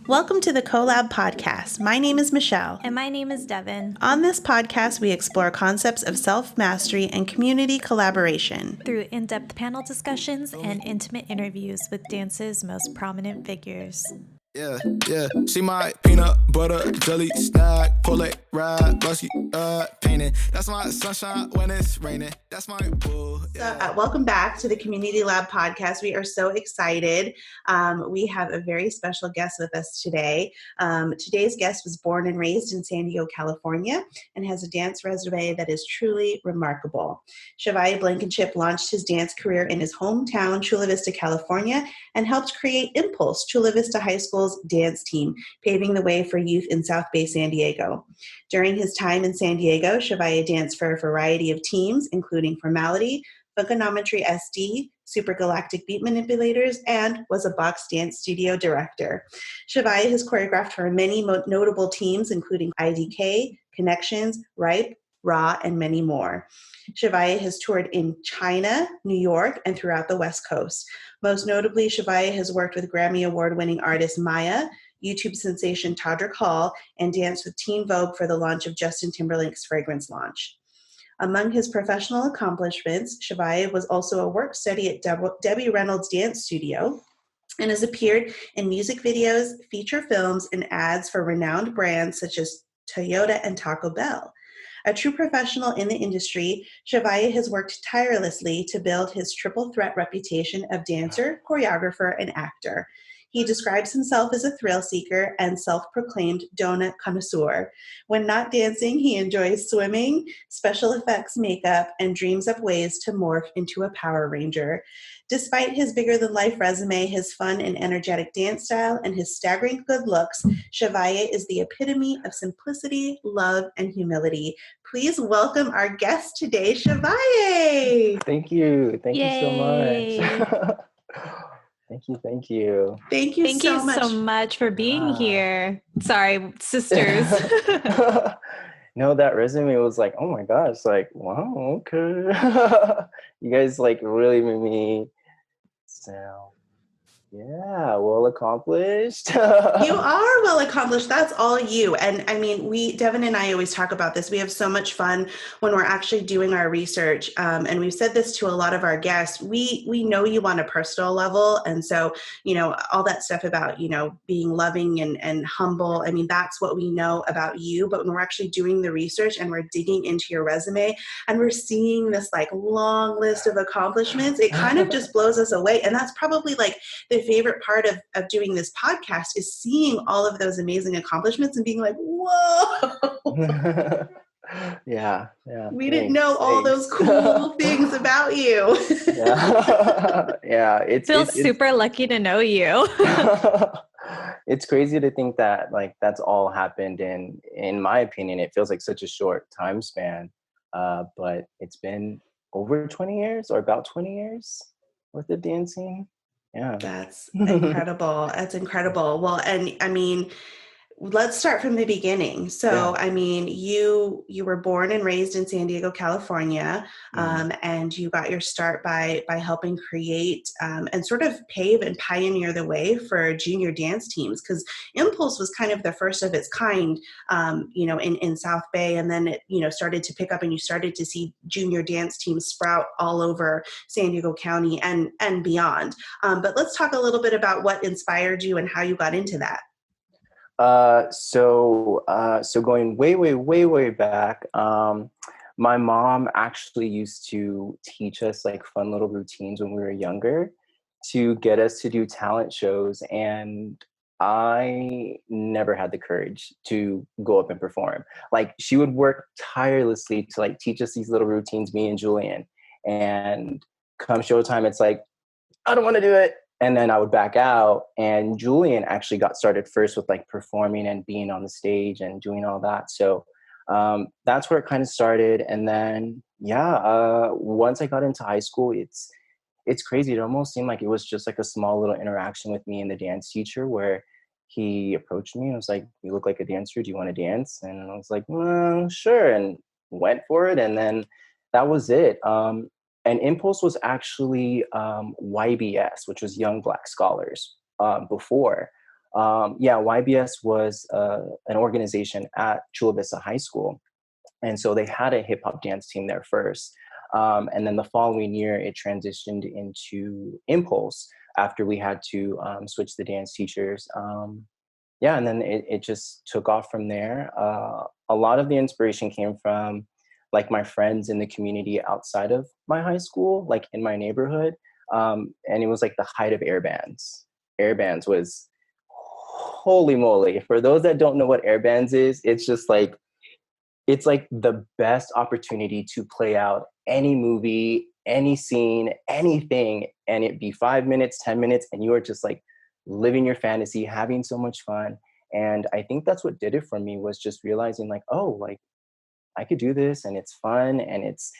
Welcome to the Collab Podcast. My name is Michelle. And my name is Devin. On this podcast, we explore concepts of self-mastery and community collaboration Through in-depth panel discussions and intimate interviews with dance's most prominent figures. Yeah, she my peanut butter jelly snack, pull it ride, busty, painting. That's my sunshine when it's raining. That's my boo. So, welcome back to the Community Lab Podcast. We are so excited. We have a very special guest with us today. Today's guest was born and raised in San Diego, California, and has a dance resume that is truly remarkable. Chavia Blankenship launched his dance career in his hometown, Chula Vista, California, and helped create Impulse, Chula Vista High School's dance team, paving the way for youth in South Bay, San Diego. During his time in San Diego, Chavia danced for a variety of teams, including Formality, Funkonometry SD, Super Galactic Beat Manipulators, and was a box dance studio director. Chavia has choreographed for many notable teams, including IDK, Connections, Ripe, Raw, and many more. Chavia has toured in China, New York, and throughout the West Coast. Most notably, Chavia has worked with Grammy Award-winning artist Maya, YouTube sensation Todrick Hall, and danced with Teen Vogue for the launch of Justin Timberlake's fragrance launch. Among his professional accomplishments, Chavia was also a work study at Debbie Reynolds Dance Studio and has appeared in music videos, feature films, and ads for renowned brands such as Toyota and Taco Bell. A true professional in the industry, Chavia has worked tirelessly to build his triple threat reputation of dancer, choreographer, and actor. He describes himself as a thrill seeker and self-proclaimed donut connoisseur. When not dancing, he enjoys swimming, special effects makeup, and dreams up ways to morph into a Power Ranger. Despite his bigger-than-life resume, his fun and energetic dance style, and his staggering good looks, Chavia is the epitome of simplicity, love, and humility. Please welcome our guest today, Chavia. Thank you. Thank Yay. you so much. Thank you. Thank you so much for being here. Sorry, sisters. No, that resume was like, oh my gosh, like, wow, okay. You guys like really made me sound, yeah, well accomplished. You are well accomplished. That's all you. And I mean, Devin and I always talk about this. We have so much fun when we're actually doing our research. And we've said this to a lot of our guests. We know you on a personal level. And so, all that stuff about, being loving and humble. I mean, that's what we know about you. But when we're actually doing the research and we're digging into your resume and we're seeing this like long list of accomplishments, it kind of just blows us away. And that's probably like the favorite part of doing this podcast is seeing all of those amazing accomplishments and being like, whoa. Yeah. We didn't know all those cool things about you. Yeah. It's super lucky to know you. It's crazy to think that like that's all happened in my opinion, it feels like such a short time span. But it's been over 20 years or about 20 years worth of dancing. Yeah. That's incredible. That's incredible. Well, and I mean, let's start from the beginning. So, yeah. I mean, you were born and raised in San Diego, California, and you got your start by helping create and sort of pave and pioneer the way for junior dance teams, because Impulse was kind of the first of its kind, in South Bay, and then it, started to pick up, and you started to see junior dance teams sprout all over San Diego County and beyond. But let's talk a little bit about what inspired you and how you got into that. So going way back, my mom actually used to teach us like fun little routines when we were younger to get us to do talent shows. And I never had the courage to go up and perform. Like she would work tirelessly to like teach us these little routines, me and Julian, and come showtime, it's like, I don't want to do it. And then I would back out, and Julian actually got started first with like performing and being on the stage and doing all that. So that's where it kind of started. And then, once I got into high school, it's crazy. It almost seemed like it was just like a small little interaction with me and the dance teacher where he approached me and was like, you look like a dancer. Do you want to dance? And I was like, well, sure. And went for it. And then that was it. And Impulse was actually YBS, which was Young Black Scholars before. YBS was an organization at Chula Vista High School. And so they had a hip hop dance team there first. And then the following year, it transitioned into Impulse after we had to switch the dance teachers. And then it just took off from there. A lot of the inspiration came from like my friends in the community outside of my high school, like in my neighborhood. And it was like the height of air bands. Air bands was, holy moly. For those that don't know what air bands is, it's like the best opportunity to play out any movie, any scene, anything, and it be 5 minutes, 10 minutes, and you are just like living your fantasy, having so much fun. And I think that's what did it for me, was just realizing like, oh, like I could do this and it's fun, and it's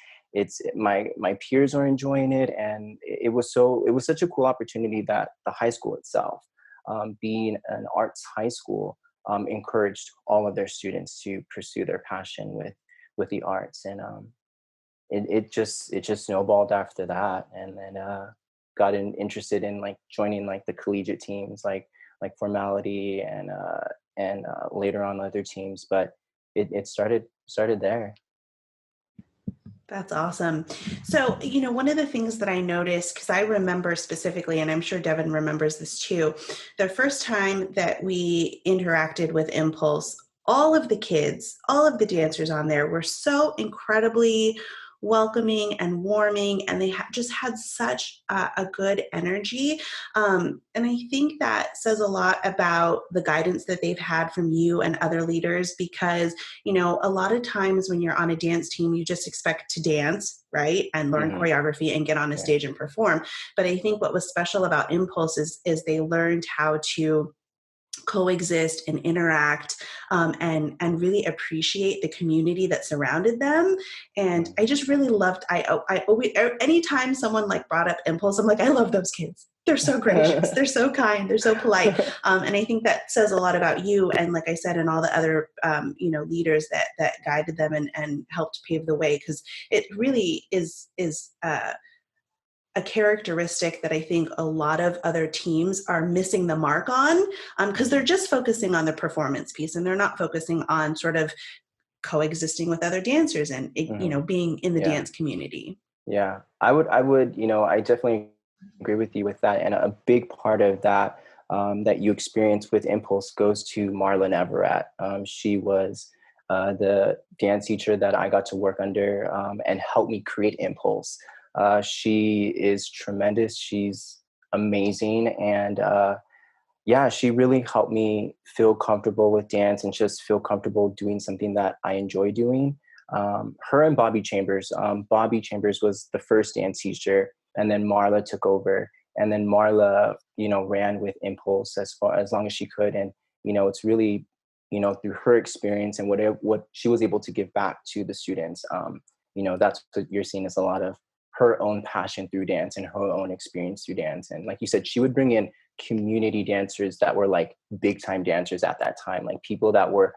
my peers are enjoying it. And it was such a cool opportunity that the high school itself, being an arts high school, encouraged all of their students to pursue their passion with the arts. And it just snowballed after that. And then got interested in like joining like the collegiate teams, like Formality and later on other teams. But it started there. That's awesome. So, one of the things that I noticed, because I remember specifically, and I'm sure Devin remembers this too, the first time that we interacted with Impulse, all of the kids, all of the dancers on there were so incredibly welcoming and warming, and they just had such a good energy. And I think that says a lot about the guidance that they've had from you and other leaders, because, a lot of times when you're on a dance team, you just expect to dance, right? And learn choreography and get on a stage and perform. But I think what was special about Impulse is they learned how to coexist and interact, and really appreciate the community that surrounded them. And I just really loved, I always, anytime someone like brought up Impulse, I'm like, I love those kids. They're so gracious. They're so kind. They're so polite. And I think that says a lot about you. And like I said, and all the other, leaders that guided them and helped pave the way. Cause it really is a characteristic that I think a lot of other teams are missing the mark on, because they're just focusing on the performance piece, and they're not focusing on sort of coexisting with other dancers and, being in the dance community. Yeah, I would, I definitely agree with you with that. And a big part of that, that you experience with Impulse goes to Marla Everett. She was the dance teacher that I got to work under, and helped me create Impulse. She is tremendous. She's amazing. And she really helped me feel comfortable with dance and just feel comfortable doing something that I enjoy doing. Her and Bobby Chambers. Bobby Chambers was the first dance teacher, and then Marla took over. And then Marla, ran with Impulse as long as she could. And, it's really, through her experience and what she was able to give back to the students, that's what you're seeing, is a lot of her own passion through dance and her own experience through dance. And like you said, she would bring in community dancers that were like big time dancers at that time, like people that were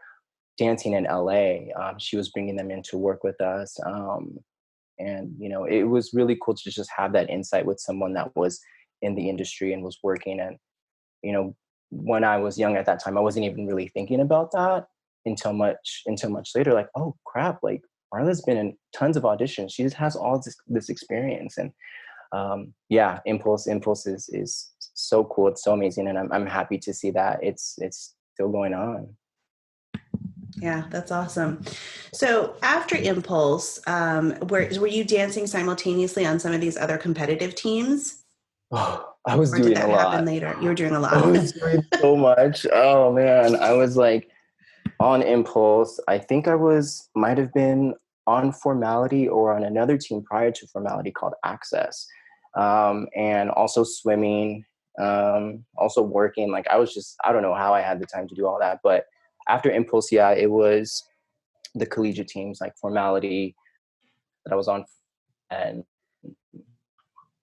dancing in LA. She was bringing them in to work with us. And, it was really cool to just have that insight with someone that was in the industry and was working. And, when I was young at that time, I wasn't even really thinking about that until much later, like, oh crap, like Marla's been in tons of auditions. She just has all this experience. And Impulse is so cool. It's so amazing. And I'm happy to see that it's still going on. Yeah, that's awesome. So after Impulse, were you dancing simultaneously on some of these other competitive teams? Oh, I was doing a lot. Or did that happen later? You were doing a lot. I was doing so much. Oh man, I was like on Impulse. I think I might have been on Formality or on another team prior to Formality called Access, and also swimming, also working. Like I don't know how I had the time to do all that. But after Impulse, it was the collegiate teams like Formality that I was on, and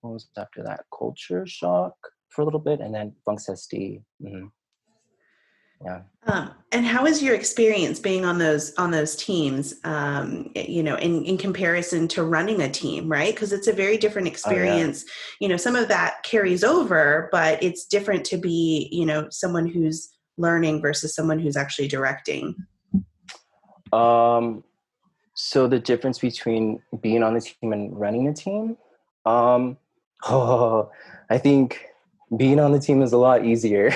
what was after that? Culture Shock for a little bit, and then Funk SD. Mm-hmm. Yeah. And how was your experience being on those teams, in comparison to running a team, right? Because it's a very different experience. Oh, yeah. Some of that carries over, but it's different to be, someone who's learning versus someone who's actually directing? So the difference between being on the team and running a team, I think being on the team is a lot easier.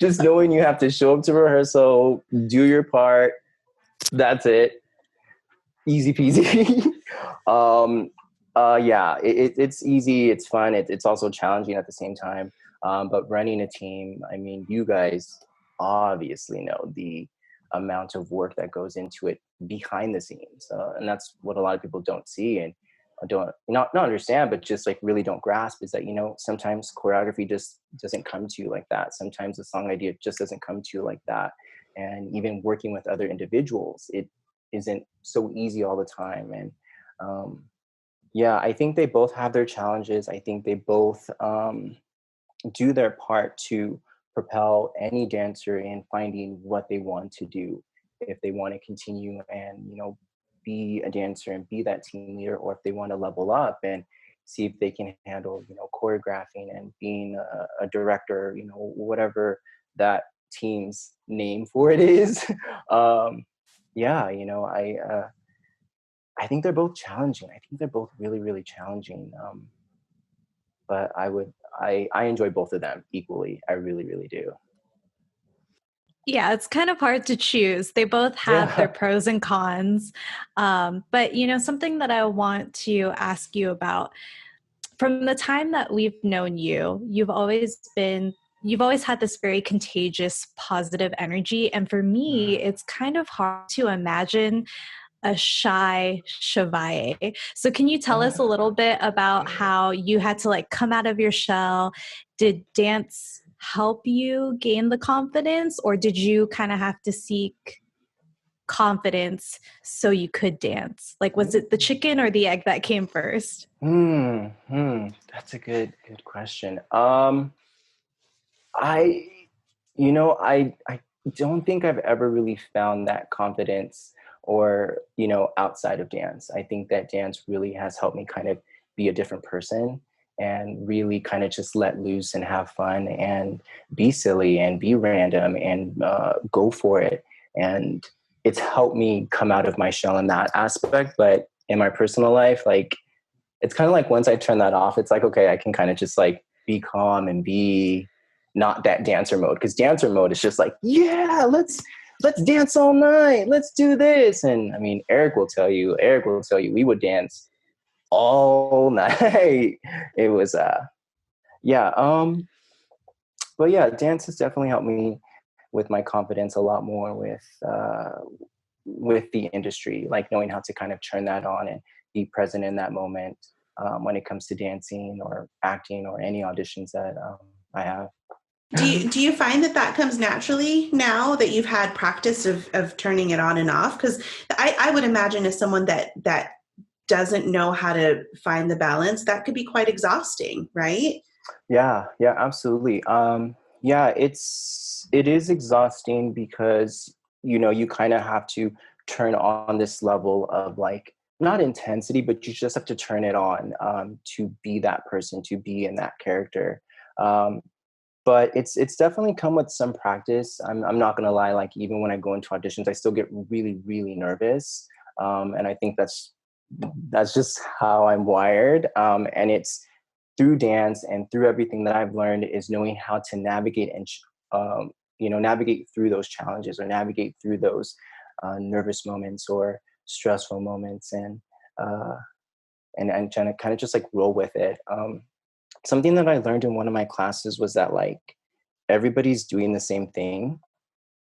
Just knowing you have to show up to rehearsal, do your part, that's it. Easy peasy. Yeah, it's easy, it's fun, it's also challenging at the same time. But running a team, I mean, you guys obviously know the amount of work that goes into it behind the scenes, and that's what a lot of people don't see and don't not understand, but just like really don't grasp, is that, you know, sometimes choreography just doesn't come to you like that. Sometimes the song idea just doesn't come to you like that. And even working with other individuals, it isn't so easy all the time. And yeah, I think they both have their challenges. I think they both do their part to propel any dancer in finding what they want to do. If they want to continue and, you know, be a dancer and be that team leader, or if they want to level up and see if they can handle, you know, choreographing and being a director, you know, whatever that team's name for it is. Yeah, you know, I think they're both challenging. I think they're both really, really challenging. But I enjoy both of them equally. I really, really do. Yeah, it's kind of hard to choose. They both have their pros and cons. But, you know, something that I want to ask you about, from the time that we've known you, you've always had this very contagious, positive energy. And for me, it's kind of hard to imagine a shy Chavia. So can you tell us a little bit about how you had to like come out of your shell? Did dance help you gain the confidence, or did you kind of have to seek confidence so you could dance? Like, was it the chicken or the egg that came first? That's a good question. I you know, I don't think I've ever really found that confidence, or, you know, outside of dance. I think that dance really has helped me kind of be a different person and really kind of just let loose and have fun and be silly and be random and go for it. And it's helped me come out of my shell in that aspect. But in my personal life, like, it's kind of like once I turn that off, it's like, okay, I can kind of just like be calm and be not that dancer mode. Because dancer mode is just like, yeah, let's dance all night. Let's do this. And I mean, Eric will tell you, we would dance all night. It was, yeah. But yeah, dance has definitely helped me with my confidence a lot more with the industry, like knowing how to kind of turn that on and be present in that moment when it comes to dancing or acting or any auditions that I have. Do you find that comes naturally now that you've had practice of turning it on and off? Because I would imagine as someone that doesn't know how to find the balance, that could be quite exhausting, right? Yeah, absolutely. Yeah, it is exhausting because, you know, you kind of have to turn on this level of like, not intensity, but you just have to turn it on to be that person, to be in that character. But it's definitely come with some practice. I'm not gonna lie, like even when I go into auditions, I still get really, really nervous. And I think that's just how I'm wired. And it's through dance and through everything that I've learned is knowing how to navigate and you know, navigate through those challenges or navigate through those nervous moments or stressful moments, and trying to kind of just like roll with it. Something that I learned in one of my classes was that like everybody's doing the same thing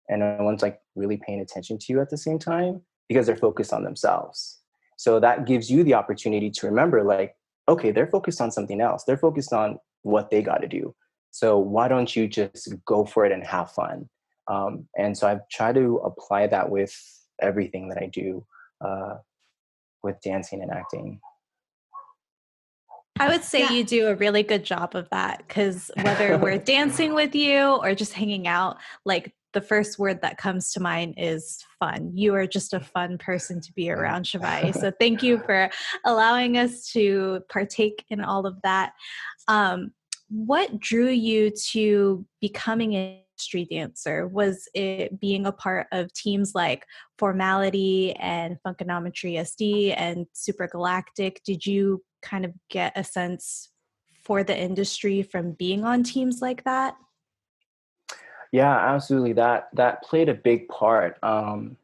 and no one's like really paying attention to you at the same time because they're focused on themselves. So that gives you the opportunity to remember like, okay, they're focused on something else. They're focused on what they got to do. So why don't you just go for it and have fun? And so I've tried to apply that with everything that I do with dancing and acting. I would say you do a really good job of that, because whether we're dancing with you or just hanging out, like the first word that comes to mind is fun. You are just a fun person to be around, Chavia. So thank you for allowing us to partake in all of that. what drew you to becoming an industry dancer? Was it being a part of teams like Formality and Funkonometry SD and Super Galactic? Did you kind of get a sense for the industry from being on teams like that? Yeah, absolutely. That played a big part. And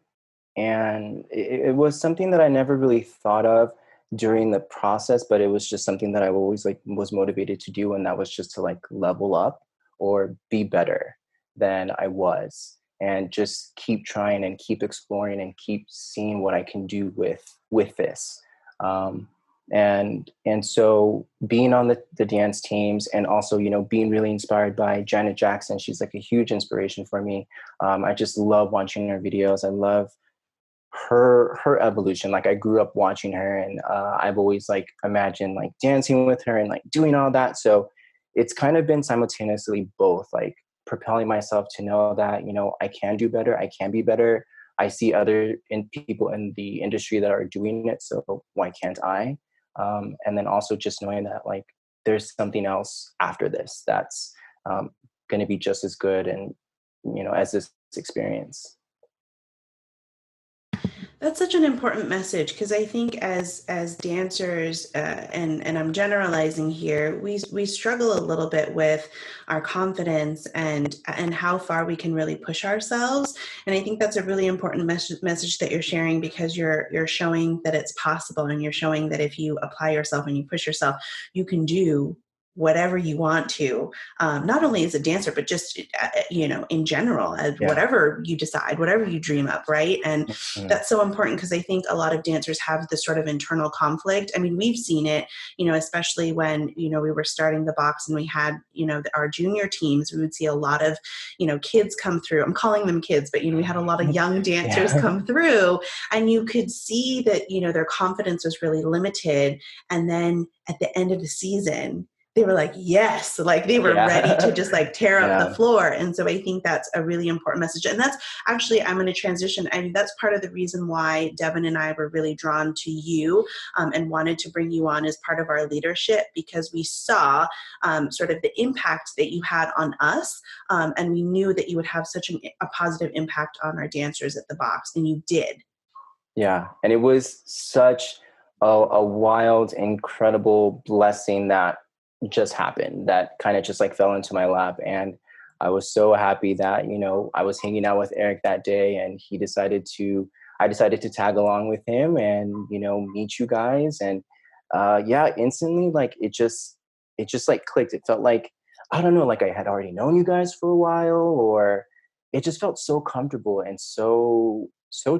it was something that I never really thought of during the process, but it was just something that I always like was motivated to do, and that was just to like level up or be better than I was, and just keep trying and keep exploring and keep seeing what I can do with this. Um, and so being on the dance teams, and also, you know, being really inspired by Janet Jackson. She's like a huge inspiration for me. I just love watching her videos. I love her evolution. Like, I grew up watching her, and I've always like imagined like dancing with her and like doing all that. So it's kind of been simultaneously both, like propelling myself to know that, you know, I can do better, I can be better. I see other people in the industry that are doing it, so why can't I? And then also just knowing that like there's something else after this that's going to be just as good, and you know, as this experience. That's such an important message, because I think as dancers, and I'm generalizing here, we struggle a little bit with our confidence and how far we can really push ourselves. And I think that's a really important message that you're sharing, because you're showing that it's possible, and you're showing that if you apply yourself and you push yourself, you can do whatever you want to, not only as a dancer, but just, you know, in general, as whatever you decide, whatever you dream up, right? And that's so important, because I think a lot of dancers have this sort of internal conflict. I mean, we've seen it, you know, especially when, you know, we were starting the box and we had, you know, our junior teams, we would see a lot of, you know, kids come through. I'm calling them kids, but, you know, we had a lot of young dancers come through, and you could see that, you know, their confidence was really limited. And then at the end of the season, they were like, yes, like they were ready to just like tear up the floor. And so I think that's a really important message. And that's actually, I'm going to transition. I mean, that's part of the reason why Devin and I were really drawn to you, and wanted to bring you on as part of our leadership, because we saw sort of the impact that you had on us. And we knew that you would have such a positive impact on our dancers at the box, and you did. Yeah. And it was such a wild, incredible blessing that just happened, that kind of just like fell into my lap. And I was so happy that, you know, I was hanging out with Eric that day, and I decided to tag along with him and, you know, meet you guys. And instantly, like it just like clicked. It felt like, I don't know, like I had already known you guys for a while, or it just felt so comfortable and so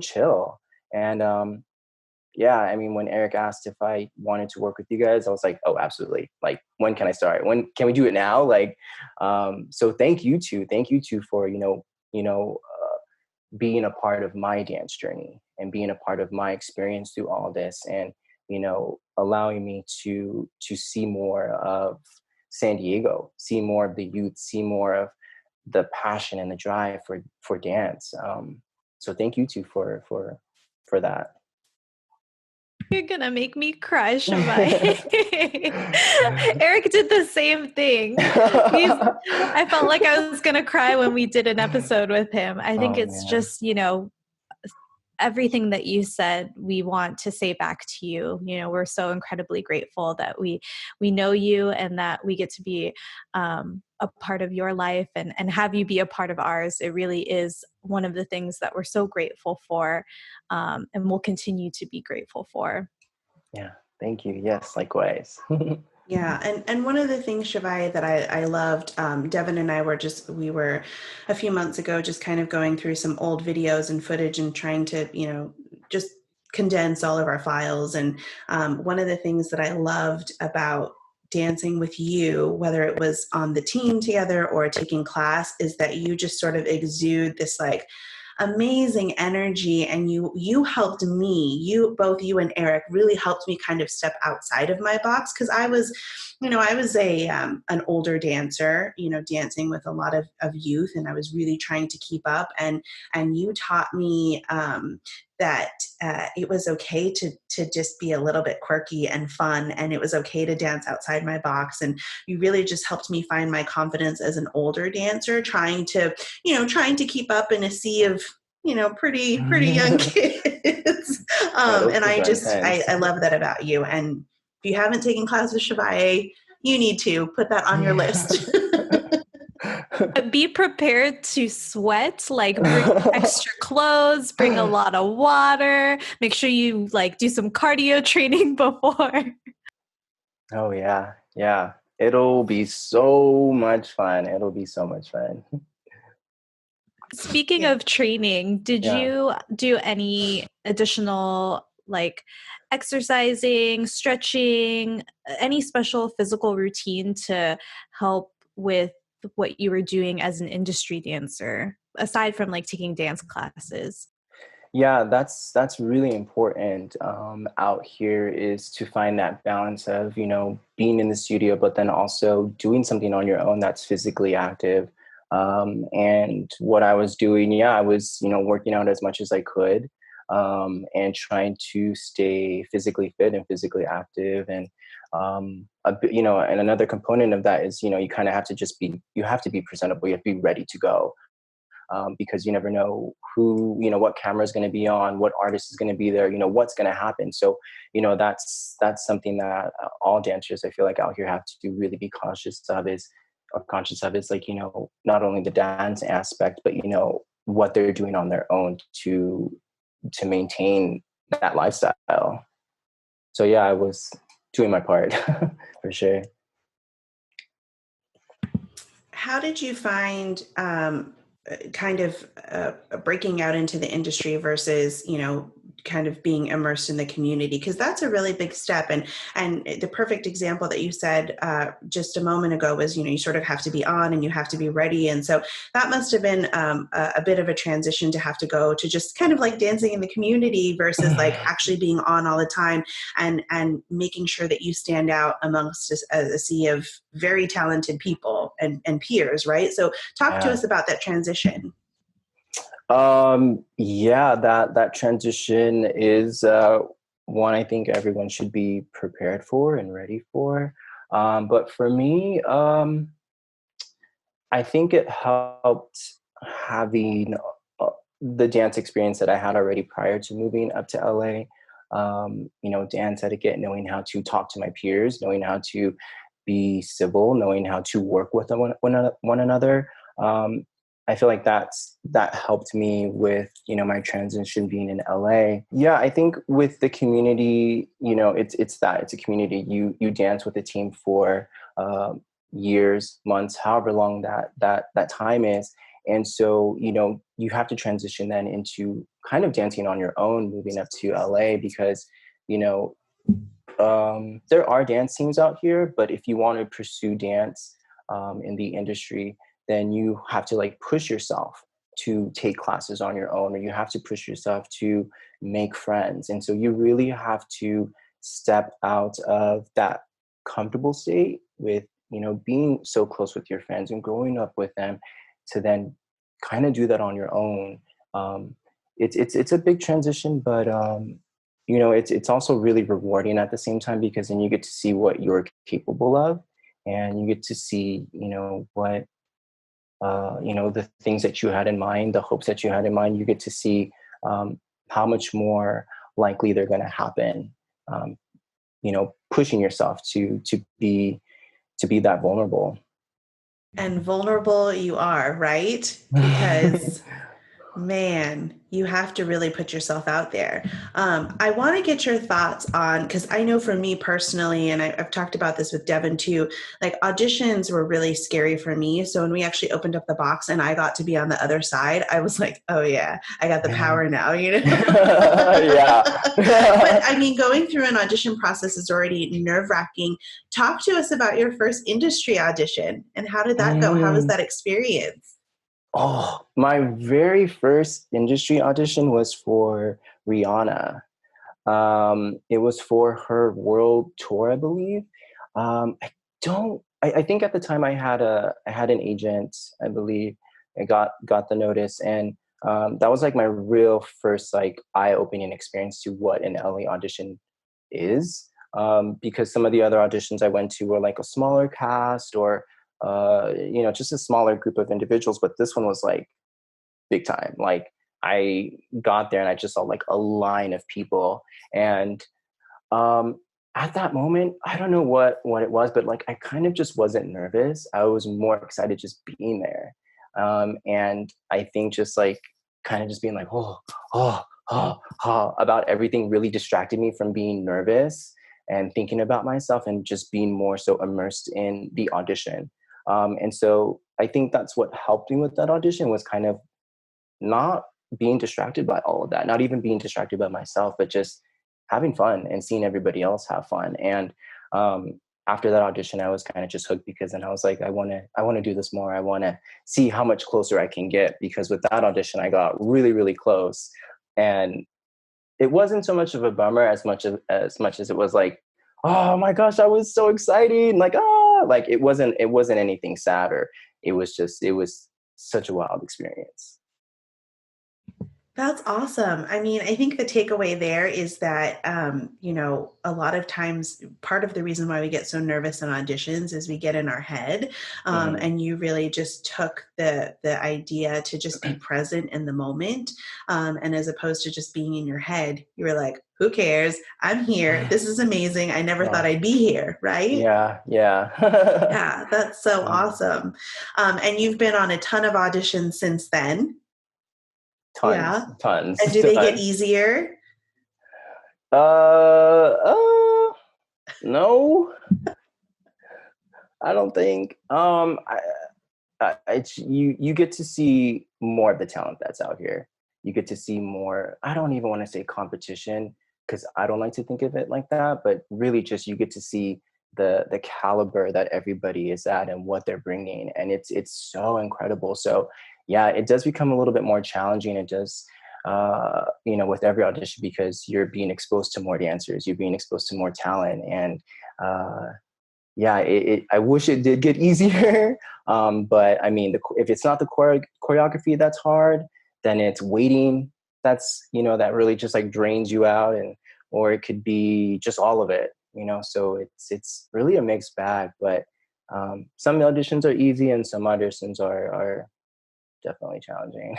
chill. And I mean, when Eric asked if I wanted to work with you guys, I was like, oh, absolutely. Like, when can I start? When can we do it now? Like, so thank you two for, being a part of my dance journey and being a part of my experience through all this, and, you know, allowing me to see more of San Diego, see more of the youth, see more of the passion and the drive for dance. So thank you two for that. You're gonna make me cry, Chavia. Eric did the same thing. I felt like I was gonna cry when we did an episode with him. I think it's just, you know, everything that you said, we want to say back to you. You know, we're so incredibly grateful that we know you, and that we get to be a part of your life, and have you be a part of ours. It really is one of the things that we're so grateful for, and we'll continue to be grateful for. Yeah, thank you. Yes, likewise. Yeah. And one of the things, Chavia, that I loved, Devin and I we were a few months ago, just kind of going through some old videos and footage and trying to, you know, just condense all of our files. And one of the things that I loved about dancing with you, whether it was on the team together or taking class, is that you just sort of exude this like amazing energy. And you helped me, both you and Eric really helped me kind of step outside of my box, because I was an older dancer, you know, dancing with a lot of youth, and I was really trying to keep up, and you taught me that it was okay to just be a little bit quirky and fun, and it was okay to dance outside my box. And you really just helped me find my confidence as an older dancer, trying to keep up in a sea of pretty young kids. And I love that about you. And if you haven't taken class with Chavia, you need to put that on your list. Be prepared to sweat, like bring extra clothes, bring a lot of water, make sure you like do some cardio training before. Oh yeah. Yeah. It'll be so much fun. It'll be so much fun. Speaking of training, did you do any additional like exercising, stretching, any special physical routine to help with what you were doing as an industry dancer, aside from like taking dance classes? Yeah, that's really important out here, is to find that balance of, being in the studio, but then also doing something on your own that's physically active. And what I was doing, I was, working out as much as I could, and trying to stay physically fit and physically active. And, and another component of that is, you kind of have to you have to be presentable. You have to be ready to go. Because you never know what camera is going to be on, what artist is going to be there, what's going to happen. So, that's something that all dancers, I feel like, out here have to really be conscious of is like, not only the dance aspect, but, what they're doing on their own to maintain that lifestyle. So yeah, I was doing my part for sure. How did you find kind of breaking out into the industry versus, kind of being immersed in the community? Because that's a really big step. And the perfect example that you said just a moment ago was, you sort of have to be on and you have to be ready. And so that must have been a bit of a transition to have to go to just kind of like dancing in the community versus like actually being on all the time and making sure that you stand out amongst a sea of very talented people and peers, right? So talk to us about that transition. That transition is one I think everyone should be prepared for and ready for. But for me, I think it helped having the dance experience that I had already prior to moving up to LA. Dance etiquette, knowing how to talk to my peers, knowing how to be civil, knowing how to work with one another. I feel like that helped me with, my transition being in LA. Yeah, I think with the community, it's a community. You dance with a team for years, months, however long that time is. And so, you have to transition then into kind of dancing on your own, moving up to LA, because, there are dance teams out here, but if you want to pursue dance in the industry, then you have to like push yourself to take classes on your own, or you have to push yourself to make friends. And so you really have to step out of that comfortable state with, being so close with your friends and growing up with them, to then kind of do that on your own. It's a big transition, but it's also really rewarding at the same time, because then you get to see what you're capable of, and you get to see, what the things that you had in mind, the hopes that you had in mind. You get to see how much more likely they're going to happen. Pushing yourself to be that vulnerable. And vulnerable you are, right? Because man, you have to really put yourself out there. I want to get your thoughts on, because I know for me personally, and I've talked about this with Devin too, like auditions were really scary for me. So when we actually opened up the box and I got to be on the other side, I was like, oh yeah, I got the power now, Yeah. But I mean, going through an audition process is already nerve-wracking. Talk to us about your first industry audition and how did that go? How was that experience? Oh, my very first industry audition was for Rihanna. It was for her world tour, I believe. I think at the time I had an agent, I believe. I got the notice, and That was like my real first like eye-opening experience to what an LA audition is. Because some of the other auditions I went to were like a smaller cast or just a smaller group of individuals, but this one was like big time. Like I got there and I just saw like a line of people, and at that moment, I don't know what it was, but like I kind of just wasn't nervous. I was more excited just being there. And I think just like kind of just being like, about everything really distracted me from being nervous and thinking about myself and just being more so immersed in the audition. And so I think that's what helped me with that audition was kind of not being distracted by all of that, not even being distracted by myself, but just having fun and seeing everybody else have fun. And after that audition, I was kind of just hooked because then I was like, I want to do this more. I want to see how much closer I can get, because with that audition, I got really, really close. And it wasn't so much of a bummer as much as it was like, oh my gosh, I was so excited. Like, like it wasn't anything sad, or it was such a wild experience. That's awesome. I mean, I think the takeaway there is that, a lot of times part of the reason why we get so nervous in auditions is we get in our head. And you really just took the idea to just be present in the moment. And as opposed to just being in your head, you were like, who cares? I'm here. This is amazing. I never thought I'd be here. Right? Yeah. Yeah. That's so awesome. And you've been on a ton of auditions since then. Tons. And do they get easier? No, I don't think. You get to see more of the talent that's out here. You get to see more. I don't even want to say competition, because I don't like to think of it like that. But really, just you get to see the caliber that everybody is at and what they're bringing, and it's so incredible. So yeah, it does become a little bit more challenging. It does, with every audition, because you're being exposed to more dancers, you're being exposed to more talent, and I wish it did get easier. But I mean, if it's not the choreography that's hard, then it's waiting. That's, that really just like drains you out, or it could be just all of it, so it's really a mixed bag. But some auditions are easy and some auditions are definitely challenging.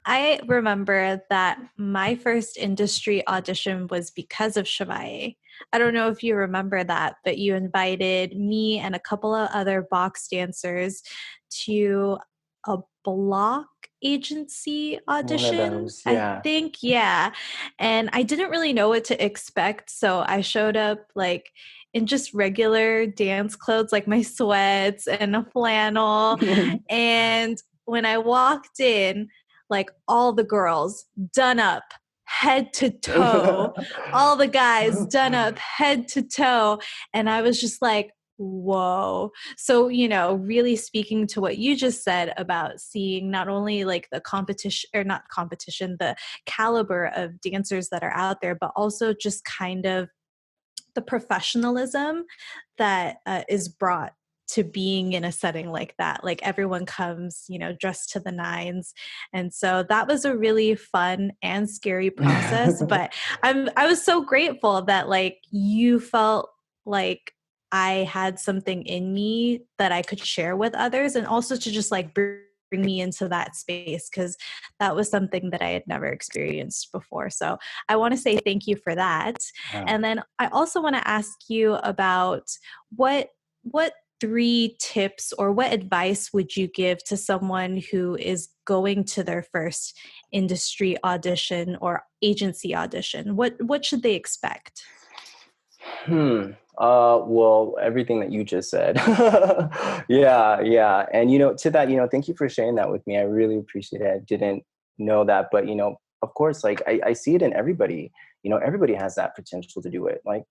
I remember that my first industry audition was because of Chavia. I don't know if you remember that, but you invited me and a couple of other box dancers to a block agency audition. One of those, yeah. I think, yeah. And I didn't really know what to expect, so I showed up like in just regular dance clothes, like my sweats and a flannel. And when I walked in, like all the girls done up head to toe, all the guys done up head to toe. And I was just like, whoa. So, really speaking to what you just said about seeing not only like the competition, or not competition, the caliber of dancers that are out there, but also just kind of the professionalism that is brought to being in a setting like that. Like everyone comes, dressed to the nines. And so that was a really fun and scary process. But I was so grateful that like you felt like I had something in me that I could share with others, and also to just like bring me into that space, because that was something that I had never experienced before. So I want to say thank you for that. And then I also want to ask you about what 3 tips or what advice would you give to someone who is going to their first industry audition or agency audition? What should they expect? Well, everything that you just said. Yeah. And, to that, thank you for sharing that with me. I really appreciate it. I didn't know that, but, of course, like I see it in everybody. Everybody has that potential to do it. Like,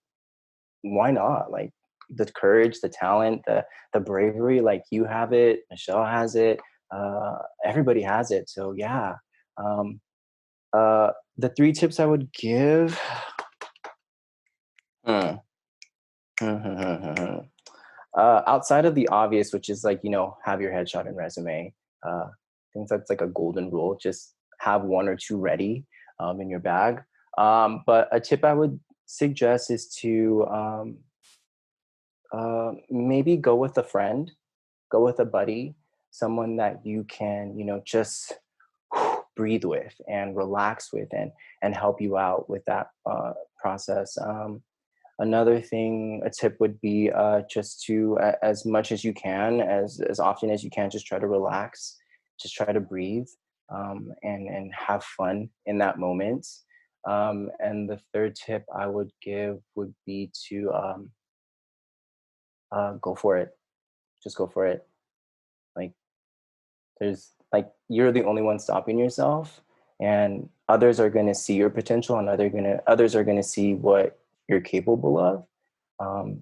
why not? Like, the courage, the talent, the bravery, like you have it, Michelle has it, everybody has it. So yeah. The 3 tips I would give. Outside of the obvious, which is like, have your headshot and resume. I think that's like a golden rule. Just have one or two ready in your bag. But a tip I would suggest is to maybe go with a friend, go with a buddy, someone that you can, just breathe with and relax with and help you out with that process. Another thing, a tip would be just to, as much as you can, as often as you can, just try to relax, just try to breathe, and have fun in that moment. And the third tip I would give would be to go for it. Just go for it. Like, you're the only one stopping yourself, and others are going to see your potential, and others are going to see what you're capable of.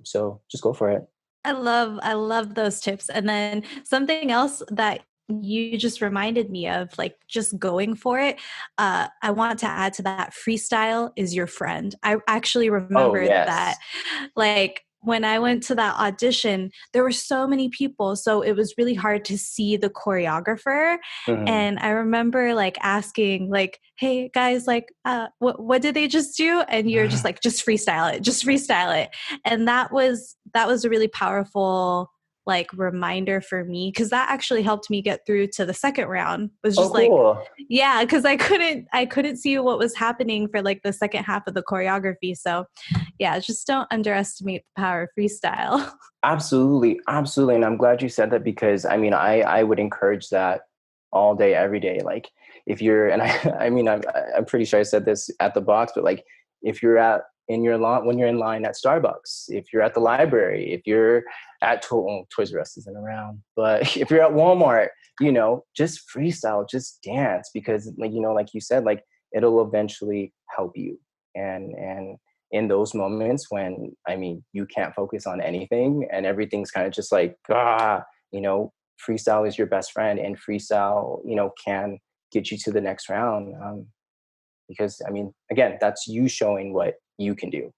So just go for it. I love those tips. And then something else that you just reminded me of, like just going for it. I want to add to that, freestyle is your friend. I actually Oh, remember that, yes. like when I went to that audition, there were so many people. So it was really hard to see the choreographer. Mhm. And I remember like asking like, hey guys, like, what did they just do? And you're just like, just freestyle it, just freestyle it. And that was a really powerful like reminder for me, because that actually helped me get through to the second round. Was Oh, just like, cool. yeah, because I couldn't see what was happening for like the second half of the choreography. So yeah, just don't underestimate the power of freestyle. Absolutely. Absolutely. And I'm glad you said that, because I mean, I would encourage that all day, every day. Like if you're, and I mean, I'm pretty sure I said this at the box, but like if you're in your line, when you're in line at Starbucks, if you're at the library, if you're at Toys R Us isn't around, but if you're at Walmart, just freestyle, just dance, because like, like you said, like it'll eventually help you. And in those moments when, I mean, you can't focus on anything and everything's kind of just like, freestyle is your best friend, and freestyle, can get you to the next round. Because I mean, again, that's you showing what you can do.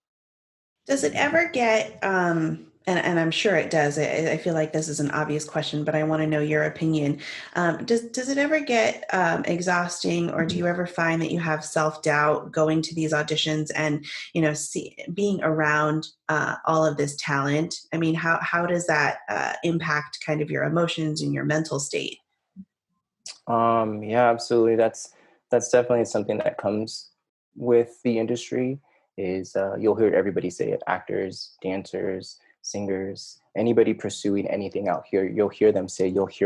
Does it ever get, and I'm sure it does, I feel like this is an obvious question, but I want to know your opinion. Does it ever get exhausting, or do you ever find that you have self-doubt going to these auditions and, being around all of this talent? I mean, how does that impact kind of your emotions and your mental state? Yeah, absolutely. That's definitely something that comes with the industry. Is you'll hear everybody say it: actors, dancers, singers, anybody pursuing anything out here. You'll hear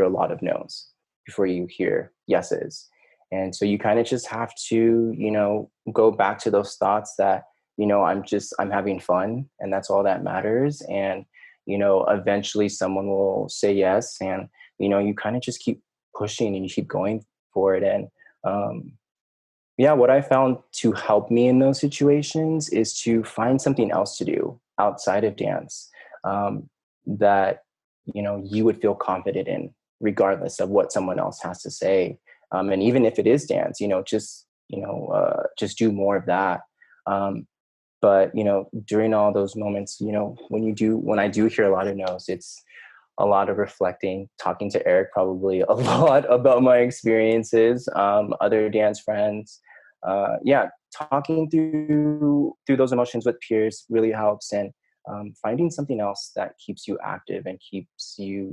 a lot of no's before you hear yeses, and so you kind of just have to go back to those thoughts that I'm having fun, and that's all that matters. And eventually someone will say yes, and you kind of just keep pushing and you keep going for it. And what I found to help me in those situations is to find something else to do outside of dance, that you would feel confident in, regardless of what someone else has to say. And even if it is dance, just do more of that. But during all those moments, when I do hear a lot of no's, it's a lot of reflecting, talking to Eric probably a lot about my experiences, other dance friends. Talking through those emotions with peers really helps, and finding something else that keeps you active and keeps you,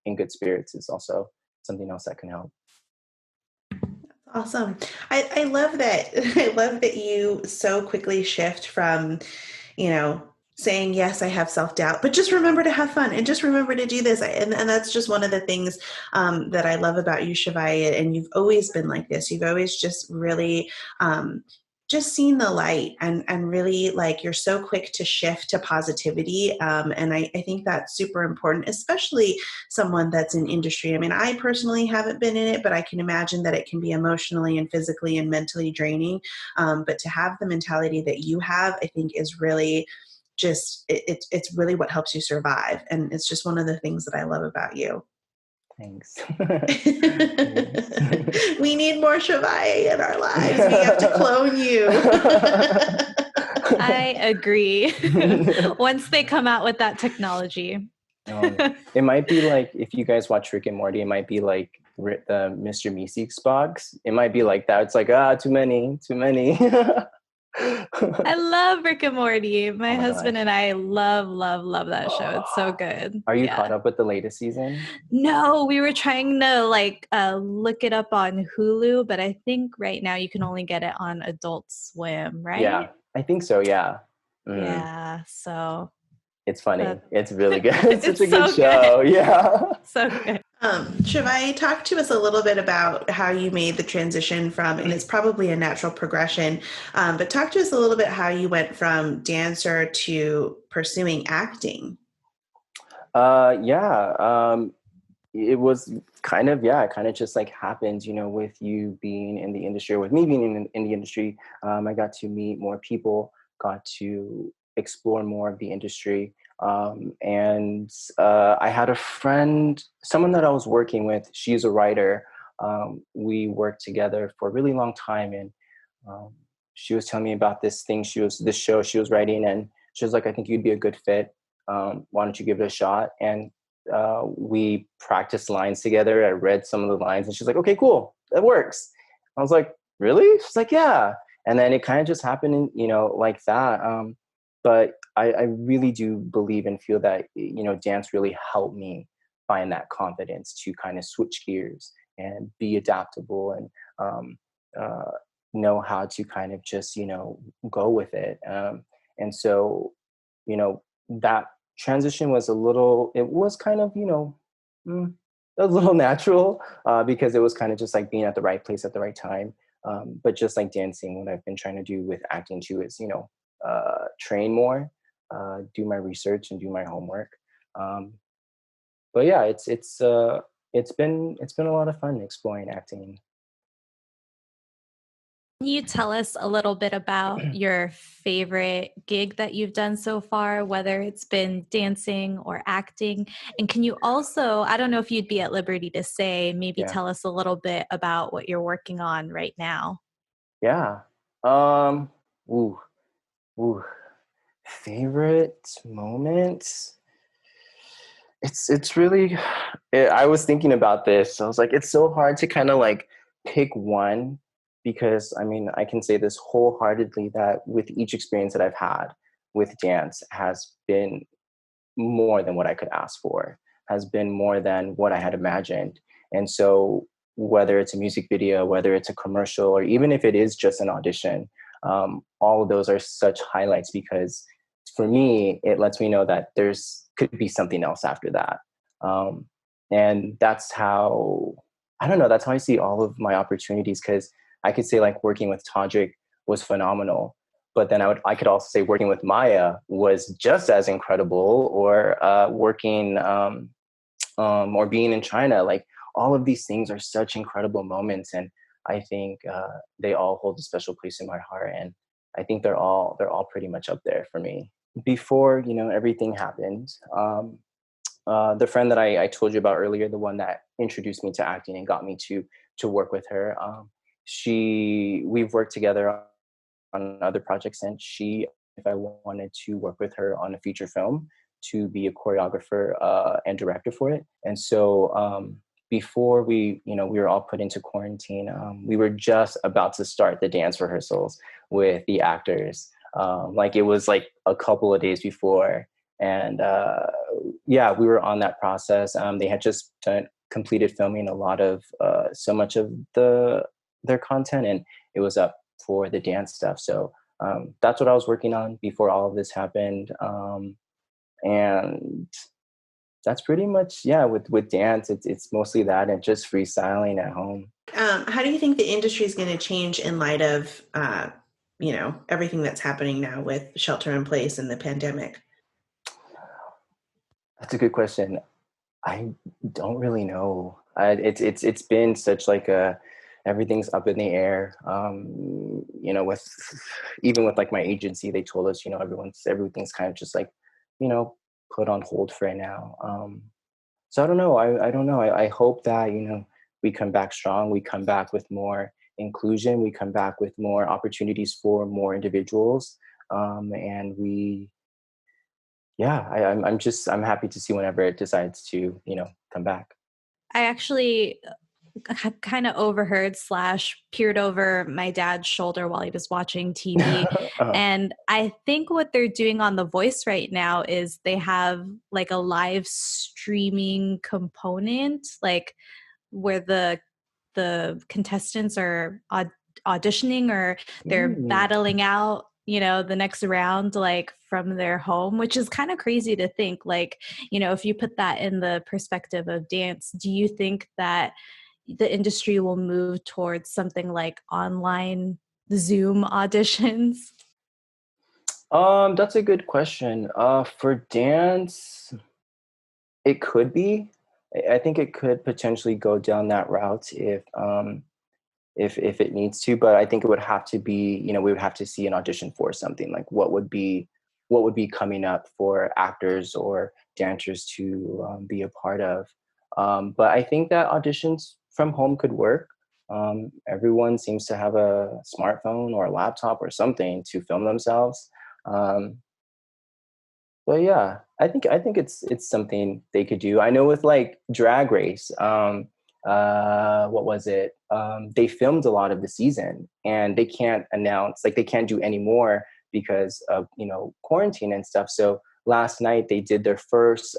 in good spirits is also something else that can help. Awesome. I love that. I love that you so quickly shift from, saying, yes, I have self-doubt, but just remember to have fun and just remember to do this. And that's just one of the things that I love about you, Chavia. And you've always been like this. You've always just really just seen the light, and really, like, you're so quick to shift to positivity. And I think that's super important, especially someone that's in industry. I mean, I personally haven't been in it, but I can imagine that it can be emotionally and physically and mentally draining. But to have the mentality that you have, I think is really it's really what helps you survive. And it's just one of the things that I love about you. Thanks. We need more Chavia in our lives. We have to clone you. I agree. Once they come out with that technology. It might be like, if you guys watch Rick and Morty, it might be like the Mr. Meeseeks box. It might be like that. It's like, too many. I love Rick and Morty. My husband gosh. and I love that show. It's so good. Are you caught up with the latest season? No, we were trying to look it up on Hulu, but I think right now you can only get it on Adult Swim, right? Yeah, I think so. Yeah. Yeah. So it's funny. It's really good. It's such a good so show. Good. Yeah. So good. Chavia, talk to us a little bit about how you made the transition from, and it's probably a natural progression, but talk to us a little bit how you went from dancer to pursuing acting. It was kind of just like happened, with you being in the industry, or with me being in the industry. I got to meet more people, got to explore more of the industry. And I had a friend, someone that I was working with, she's a writer. We worked together for a really long time, and she was telling me about this show she was writing, and she was like, I think you'd be a good fit. Why don't you give it a shot? And we practiced lines together. I read some of the lines, and she's like, okay, cool, that works. I was like, really? She's like, yeah. And then it kind of just happened, like that. But I really do believe and feel that, dance really helped me find that confidence to kind of switch gears and be adaptable, and know how to kind of just, go with it. And so, that transition was it was kind of, a little natural, because it was kind of just like being at the right place at the right time. But just like dancing, what I've been trying to do with acting too is, train more, do my research and do my homework. But yeah, it's been a lot of fun exploring acting. Can you tell us a little bit about your favorite gig that you've done so far, whether it's been dancing or acting? And can you also, I don't know if you'd be at liberty to say, maybe tell us a little bit about what you're working on right now? Yeah. Ooh. Favorite moment? It's really, I was thinking about this. I was like, it's so hard to kind of like pick one, because I mean, I can say this wholeheartedly that with each experience that I've had with dance has been more than what I could ask for, has been more than what I had imagined. And so whether it's a music video, whether it's a commercial, or even if it is just an audition, all of those are such highlights, because for me, it lets me know that could be something else after that. And that's how, I don't know, that's how I see all of my opportunities. Cause I could say like working with Todrick was phenomenal, but then I could also say working with Maya was just as incredible, or working, or being in China. Like all of these things are such incredible moments. And I think they all hold a special place in my heart. And I think they're all pretty much up there for me. Before, everything happened, the friend that I told you about earlier, the one that introduced me to acting and got me to work with her, we've worked together on other projects, and if I wanted to work with her on a feature film to be a choreographer and director for it. And so before we were all put into quarantine, we were just about to start the dance rehearsals with the actors. Like it was like a couple of days before. And we were on that process. They had just completed filming so much of their content, and it was up for the dance stuff. So that's what I was working on before all of this happened. And that's pretty much, with dance, it's mostly that and just freestyling at home. How do you think the industry is going to change in light of, everything that's happening now with shelter in place and the pandemic? That's a good question. I don't really know. It's been such like everything's up in the air. With like my agency, they told us, everything's kind of just like, put on hold for right now. So I don't know. I don't know. I hope that, we come back strong. We come back with more inclusion. We come back with more opportunities for more individuals. And I'm happy to see whenever it decides to, come back. I actually kind of overheard / peered over my dad's shoulder while he was watching TV. And I think what they're doing on The Voice right now is they have like a live streaming component, like where the contestants are auditioning, or they're battling out, the next round, like from their home, which is kind of crazy to think. Like, if you put that in the perspective of dance, do you think that the industry will move towards something like online Zoom auditions? That's a good question. For dance, it could be. I think it could potentially go down that route if it needs to, but I think it would have to be, we would have to see an audition for something, like what would be coming up for actors or dancers to be a part of. But I think that auditions from home could work. Everyone seems to have a smartphone or a laptop or something to film themselves. But yeah, I think it's something they could do. I know with like Drag Race, what was it? They filmed a lot of the season, and they can't announce, like they can't do any more because of quarantine and stuff. So last night they did their first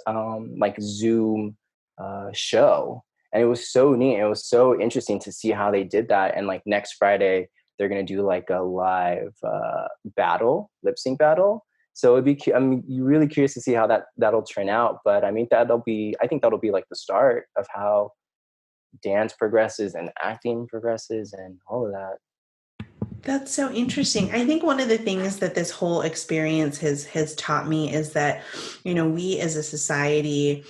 like Zoom show, and it was so neat. It was so interesting to see how they did that. And like next Friday they're gonna do like a live lip sync battle. So it'd be, I'm really curious to see how that'll turn out. But I think that'll be like the start of how dance progresses and acting progresses and all of that. That's so interesting. I think one of the things that this whole experience has taught me is that, we as a society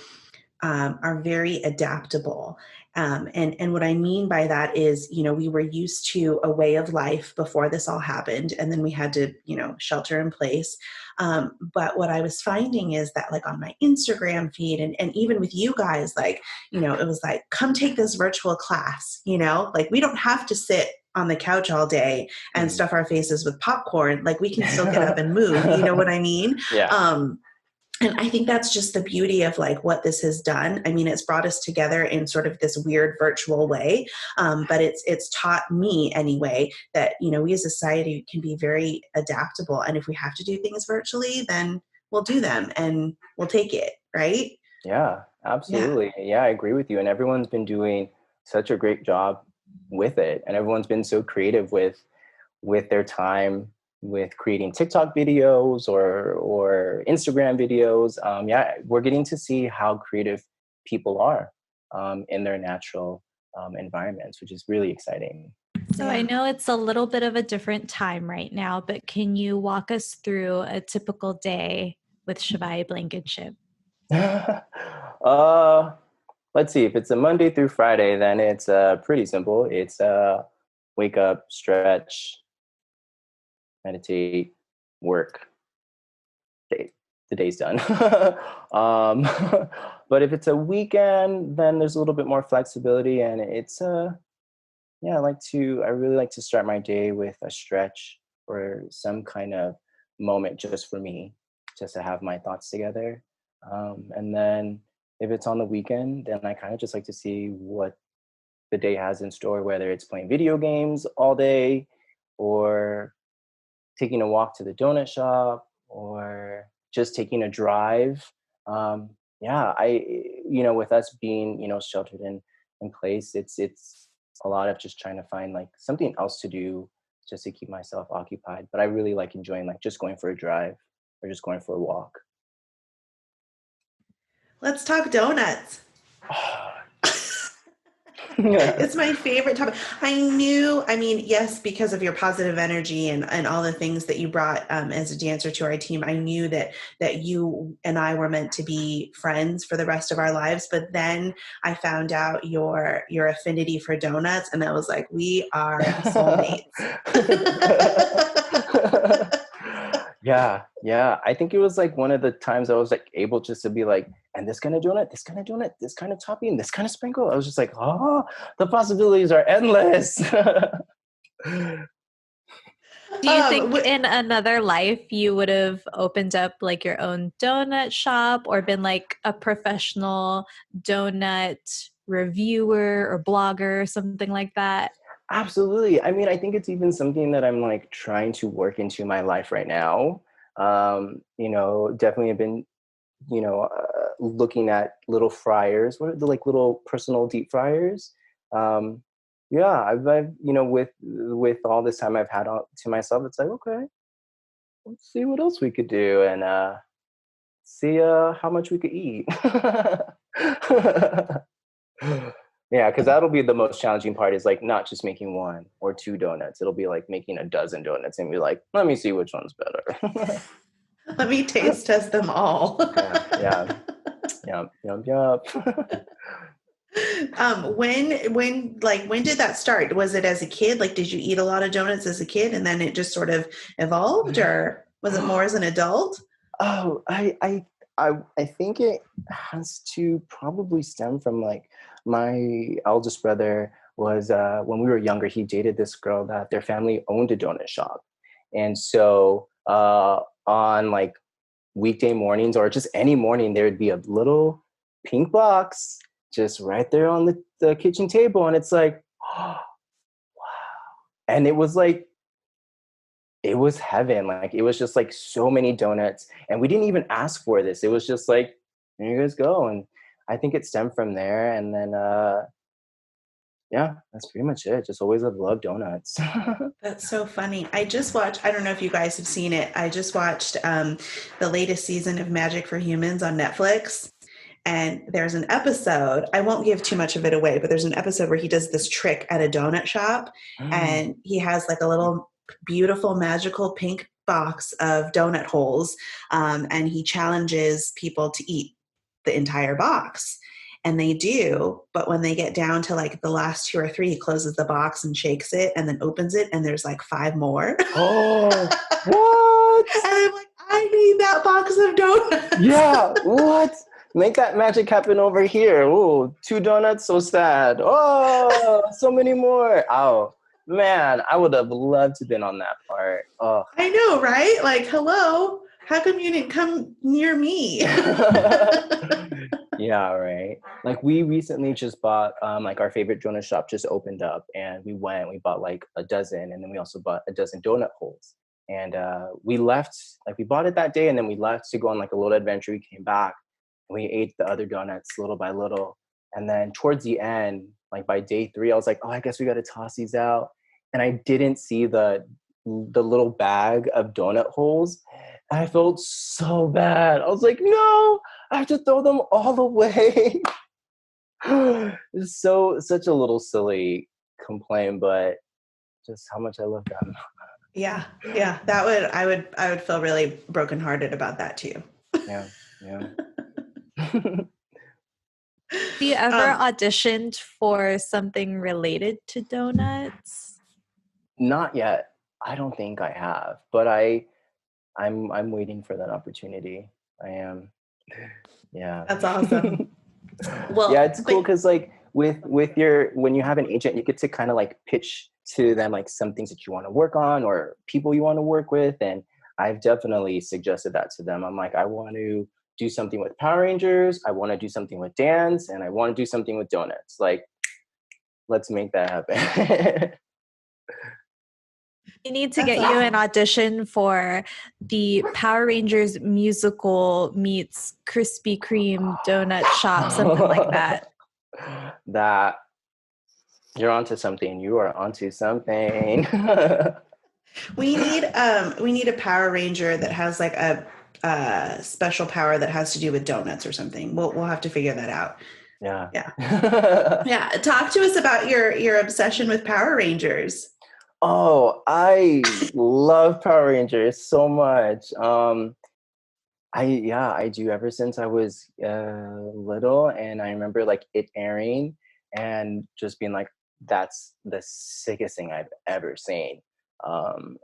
are very adaptable. And what I mean by that is, we were used to a way of life before this all happened, and then we had to, shelter in place. But what I was finding is that like on my Instagram feed and even with you guys, like, it was like, come take this virtual class, like we don't have to sit on the couch all day and stuff our faces with popcorn. Like we can still get up and move, you know what I mean? Yeah. And I think that's just the beauty of like what this has done. I mean, it's brought us together in sort of this weird virtual way, but it's taught me anyway that, we as a society can be very adaptable. And if we have to do things virtually, then we'll do them and we'll take it, right? Yeah, absolutely. Yeah, I agree with you. And everyone's been doing such a great job with it. And everyone's been so creative with their time, with creating TikTok videos or Instagram videos. We're getting to see how creative people are in their natural environments, which is really exciting. So I know it's a little bit of a different time right now, but can you walk us through a typical day with Chavia Blankenship? Let's see. If it's a Monday through Friday, then it's pretty simple. It's wake up, stretch, meditate, work. The day's done. But if it's a weekend, then there's a little bit more flexibility, and it's I really like to start my day with a stretch or some kind of moment just for me, just to have my thoughts together. And then if it's on the weekend, then I kind of just like to see what the day has in store, whether it's playing video games all day or taking a walk to the donut shop or just taking a drive. With us being, sheltered in place, it's a lot of just trying to find like something else to do just to keep myself occupied. But I really like enjoying like just going for a drive or just going for a walk. Let's talk donuts. It's my favorite topic. Yes, because of your positive energy and all the things that you brought as a dancer to our team, I knew that you and I were meant to be friends for the rest of our lives. But then I found out your affinity for donuts, and I was like, we are soulmates. Yeah. I think it was like one of the times I was like able just to be like, and this kind of donut, this kind of donut, this kind of topping, this kind of sprinkle. I was just like, oh, the possibilities are endless. Do you think in another life you would have opened up like your own donut shop or been like a professional donut reviewer or blogger or something like that? Absolutely. I mean, I think it's even something that I'm like trying to work into my life right now. Definitely have been, looking at little fryers. What are the like little personal deep fryers? Yeah, I've with all this time I've had to myself, it's like, okay, let's see what else we could do and see how much we could eat. Yeah, because that'll be the most challenging part is like not just making 1 or 2 donuts. It'll be like making a dozen donuts and be like, let me see which one's better. Let me taste test them all. Yeah. Yum. When did that start? Was it as a kid? Like, did you eat a lot of donuts as a kid and then it just sort of evolved, or was it more as an adult? Oh, I think it has to probably stem from like my eldest brother was when we were younger, he dated this girl that their family owned a donut shop. And so on like weekday mornings or just any morning, there would be a little pink box just right there on the kitchen table. And it's like, oh, wow. And it was like, it was heaven. Like it was just like so many donuts and we didn't even ask for this. It was just like, here you guys go. And I think it stemmed from there. And then, yeah, that's pretty much it. Just always have loved donuts. That's so funny. I just watched, I don't know if you guys have seen it. I just watched the latest season of Magic for Humans on Netflix. And there's an episode, I won't give too much of it away, but there's an episode where he does this trick at a donut shop and he has like a little beautiful magical pink box of donut holes, and he challenges people to eat the entire box. And they do, but when they get down to like the last 2 or 3, he closes the box and shakes it and then opens it and there's like 5 more. Oh, what? And I'm like, I need that box of donuts. Yeah, what? Make that magic happen over here. Oh, 2 donuts, so sad. Oh, so many more. Oh, man, I would have loved to have been on that part. Oh. I know, right? Like, hello, how come you didn't come near me? Yeah, right. Like we recently just bought, like our favorite donut shop just opened up and we bought like a dozen and then we also bought a dozen donut holes. And we left, like we bought it that day and then we left to go on like a little adventure. We came back and we ate the other donuts little by little. And then towards the end, like by day 3, I was like, oh, I guess we got to toss these out. And I didn't see the little bag of donut holes. I felt so bad. I was like, no, I have to throw them all away. It's such a little silly complaint, but just how much I love them. Yeah. I would feel really brokenhearted about that too. Yeah. Have you ever auditioned for something related to donuts? Not yet. I don't think I have, but I'm waiting for that opportunity. I am. Yeah. That's awesome. Well, yeah, it's cool because like when you have an agent, you get to kind of like pitch to them like some things that you want to work on or people you want to work with. And I've definitely suggested that to them. I'm like, I want to do something with Power Rangers. I want to do something with dance and I want to do something with donuts. Like, let's make that happen. We need to get you an audition for the Power Rangers musical meets Krispy Kreme donut shop, something like that. That you're onto something. You are onto something. We need a Power Ranger that has like a special power that has to do with donuts or something. We'll have to figure that out. Yeah. Yeah. Talk to us about your obsession with Power Rangers. Oh, I love Power Rangers so much. I do ever since I was little, and I remember like it airing and just being like, that's the sickest thing I've ever seen.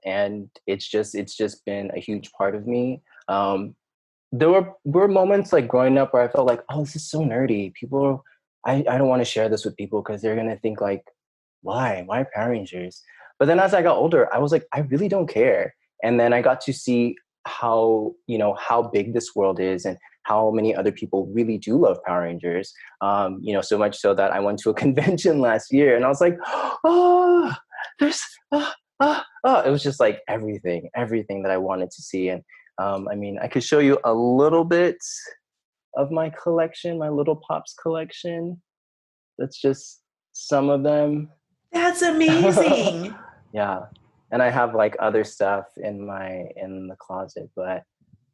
And it's just been a huge part of me. There were moments like growing up where I felt like, oh, this is so nerdy. I don't want to share this with people because they're gonna think like, why Power Rangers? But then as I got older, I was like, I really don't care. And then I got to see how big this world is and how many other people really do love Power Rangers. So much so that I went to a convention last year and I was like, oh, there's, it was just like everything that I wanted to see. And I could show you a little bit of my collection, my Little Pops collection. That's just some of them. That's amazing. Yeah. And I have like other stuff in the closet, but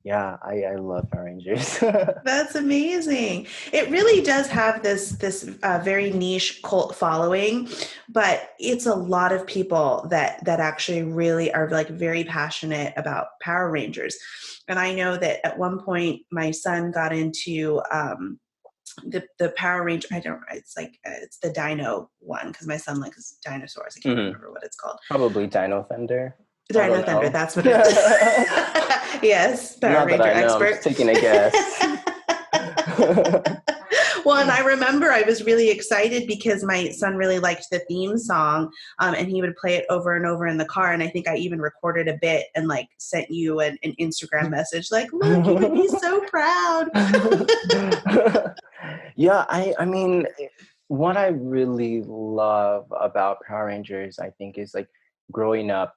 yeah, I love Power Rangers. That's amazing. It really does have this very niche cult following, but it's a lot of people that actually really are like very passionate about Power Rangers. And I know that at one point my son got into the Power Ranger. It's the Dino one because my son likes dinosaurs. I can't remember what it's called. Probably Dino Thunder. Dino Thunder. That's what it is. Yes, Power Ranger expert. I'm just taking a guess. Well, and I remember I was really excited because my son really liked the theme song, and he would play it over and over in the car. And I think I even recorded a bit and like sent you an Instagram message like, look, he would be so proud. Yeah, I mean, what I really love about Power Rangers, I think, is like growing up,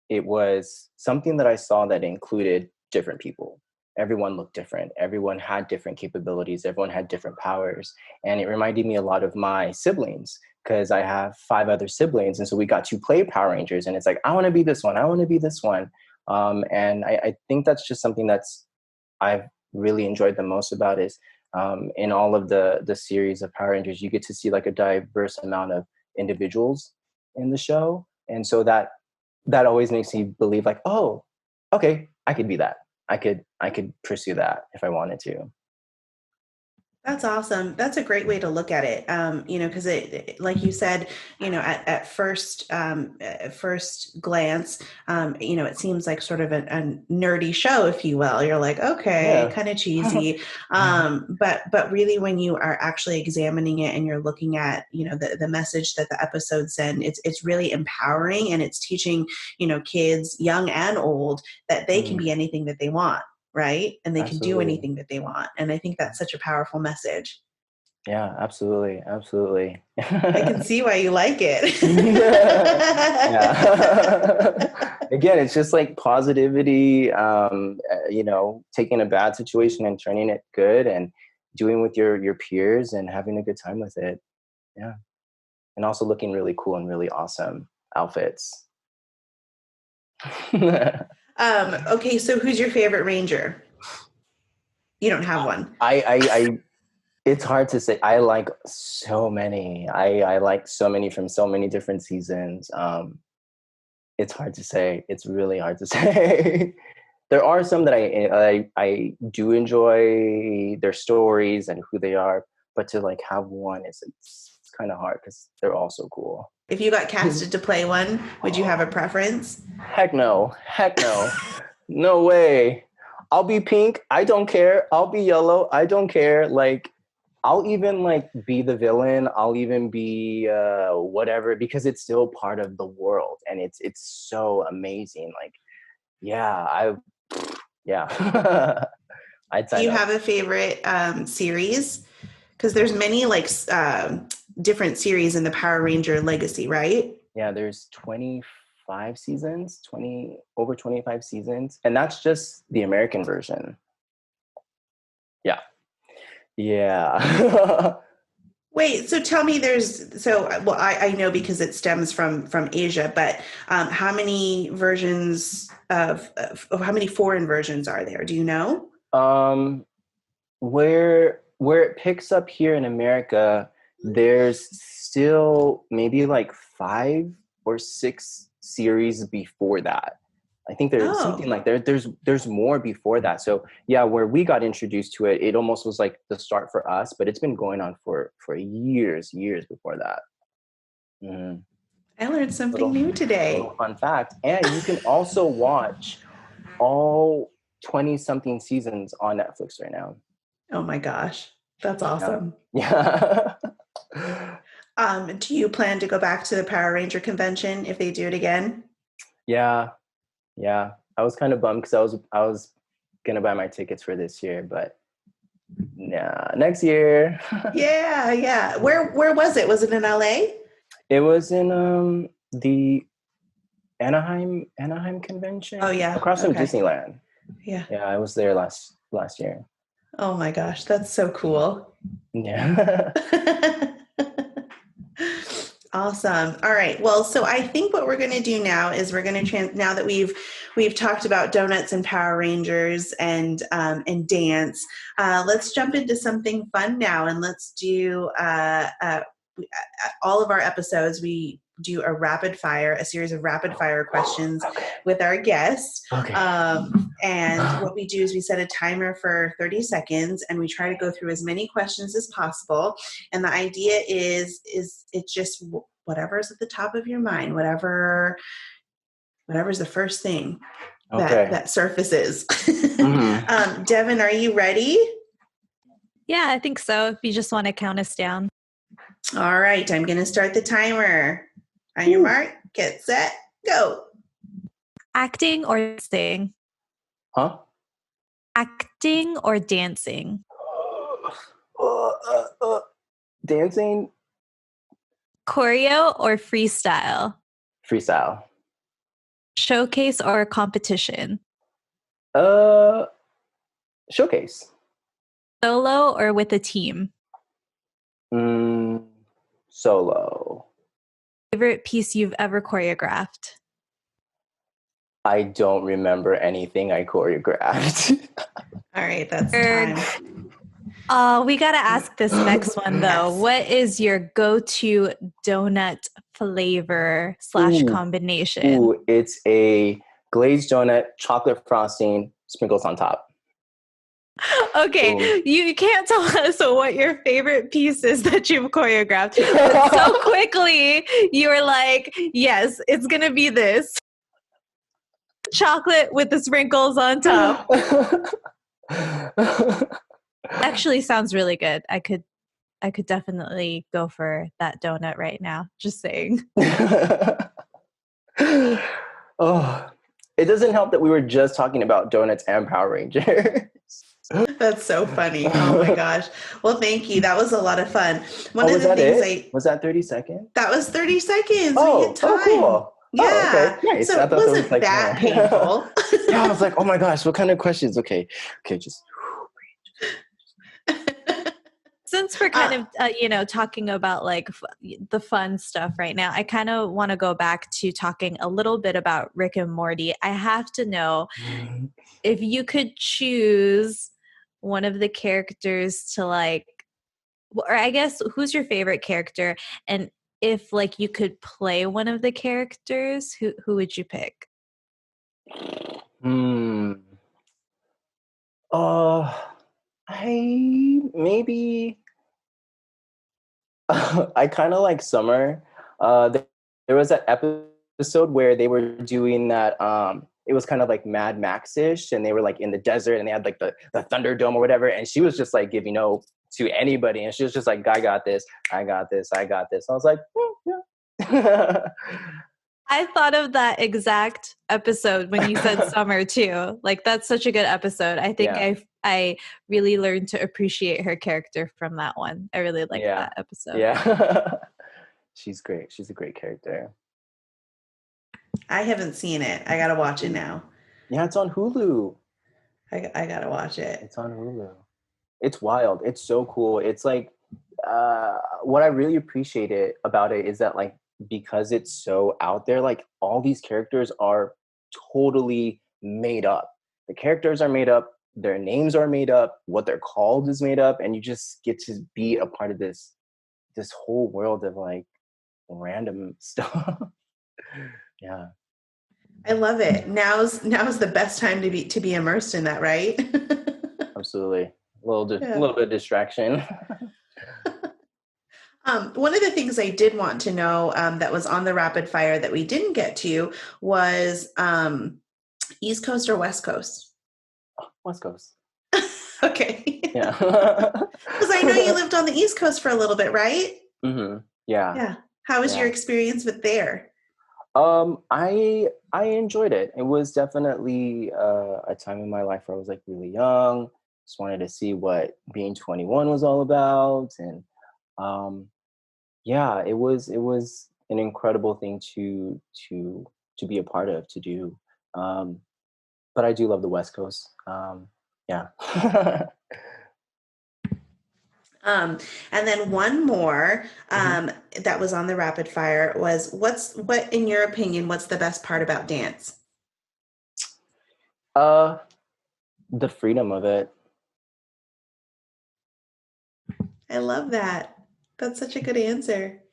it was something that I saw that included different people. Everyone looked different. Everyone had different capabilities. Everyone had different powers. And it reminded me a lot of my siblings because I have 5 other siblings. And so we got to play Power Rangers. And it's like, I want to be this one. I want to be this one. And I think that's just something I've really enjoyed the most about is in all of the series of Power Rangers, you get to see like a diverse amount of individuals in the show. And so that always makes me believe like, oh, okay, I could be that. I could pursue that if I wanted to. That's awesome. That's a great way to look at it. Because it, like you said, at first glance, it seems like sort of a nerdy show, if you will. You're like, okay, kind of cheesy. But really when you are actually examining it and you're looking at, the message that the episodes send, it's really empowering and it's teaching, kids, young and old, that they can be anything that they want. Right? And they can do anything that they want. And I think that's such a powerful message. Yeah, absolutely. Absolutely. I can see why you like it. Yeah. Again, it's just like positivity, taking a bad situation and turning it good and doing with your peers and having a good time with it. Yeah. And also looking really cool and really awesome outfits. Okay, so who's your favorite Ranger? You don't have one. I it's hard to say. I like so many. I like so many from so many different seasons. It's hard to say. It's really hard to say. There are some that I do enjoy their stories and who they are, but to like have one it's kind of hard because they're all so cool. If you got casted to play one, would you have a preference? Heck no. No way. I'll be pink. I don't care. I'll be yellow. I don't care. Like, I'll even like be the villain. I'll even be whatever because it's still part of the world and it's so amazing. Like, yeah. Do you have a favorite series? Because there's many like different series in the Power Ranger legacy, right? Yeah, there's 25 seasons, over 25 seasons. And that's just the American version. Yeah. Wait, so tell me I know because it stems from Asia, but how many versions of how many foreign versions are there? Do you know? Where it picks up here in America, there's still maybe like 5 or 6 series before that. I think there's something like there's more before that. So yeah, where we got introduced to it, it almost was like the start for us, but it's been going on for years before that. Mm. I learned something new today. Fun fact. And you can also watch all 20-something seasons on Netflix right now. Oh my gosh. That's awesome. Yeah. Do you plan to go back to the Power Ranger convention if they do it again? Yeah. I was kind of bummed because I was gonna buy my tickets for this year, but nah, next year. Yeah. Where was it? Was it in LA? It was in the Anaheim convention. Oh yeah. Across from Okay. Disneyland. Yeah. Yeah, I was there last year. Oh my gosh, that's so cool. Yeah. Awesome. All right. Well, so I think what we're going to do now is we're going to now that we've talked about donuts and Power Rangers and dance. Let's jump into something fun now, and let's do all of our episodes. We do a series of rapid fire questions with our guests. Okay. And what we do is we set a timer for 30 seconds, and we try to go through as many questions as possible. And the idea is it's just whatever's at the top of your mind, whatever's the first thing that surfaces. Mm-hmm. Devin, are you ready? Yeah, I think so. If you just want to count us down. All right, I'm going to start the timer. On your mark, get set, go. Acting or dancing? Huh? Acting or dancing? Dancing. Choreo or freestyle? Freestyle. Showcase or competition? Showcase. Solo or with a team? Solo. Favorite piece you've ever choreographed? I don't remember anything I choreographed. All right, that's time. Oh, we got to ask this next one, though. Yes. What is your go-to donut flavor / combination? Ooh, it's a glazed donut, chocolate frosting, sprinkles on top. Okay, you can't tell us what your favorite piece is that you've choreographed. But so quickly, you were like, yes, it's going to be this. Chocolate with the sprinkles on top. Actually sounds really good. I could definitely go for that donut right now. Just saying. Oh, it doesn't help that we were just talking about donuts and Power Rangers. That's so funny. Oh my gosh. Well, thank you. That was a lot of fun. Was that 30 seconds? That was 30 seconds. Oh, we hit time. Cool. Yeah. Oh, okay. Nice. So it wasn't that painful. Yeah, I was like, oh my gosh, what kind of questions? Okay, just. Since we're kind of, talking about like the fun stuff right now, I kind of want to go back to talking a little bit about Rick and Morty. I have to know if you could choose one of the characters to or I guess who's your favorite character? And if like you could play one of the characters, who would you pick? I kind of like Summer. There was that episode where they were doing that. It was kind of like Mad Max-ish, and they were like in the desert, and they had like the Thunderdome or whatever, and she was just like giving no to anybody, and she was just like, I got this. I was like, yeah. I thought of that exact episode when you said Summer too. Like that's such a good episode. I think I really learned to appreciate her character from that one. I really liked that episode. Yeah. She's great. She's a great character. I haven't seen it. I gotta watch it now. Yeah, it's on Hulu. I gotta watch it. It's on Hulu. It's wild. It's so cool. It's like what I really appreciate about it is that like because it's so out there, like all these characters are totally made up. The characters are made up, their names are made up, what they're called is made up, and you just get to be a part of this whole world of like random stuff. Yeah. I love it. Now's the best time to be immersed in that, right? Absolutely. A little bit of distraction. One of the things I did want to know that was on the rapid fire that we didn't get to was East Coast or West Coast? West Coast. Okay. Yeah. Because I know you lived on the East Coast for a little bit, right? Mm-hmm. Yeah. Yeah. How was your experience with there? I enjoyed it. It was definitely a time in my life where I was like really young. Just wanted to see what being 21 was all about, and um, yeah, it was an incredible thing to be a part of, to do. Um, but I do love the West Coast. Yeah. And then one more Mhm. that was on the rapid fire was what in your opinion, what's the best part about dance? Uh, the freedom of it. I love that. That's such a good answer.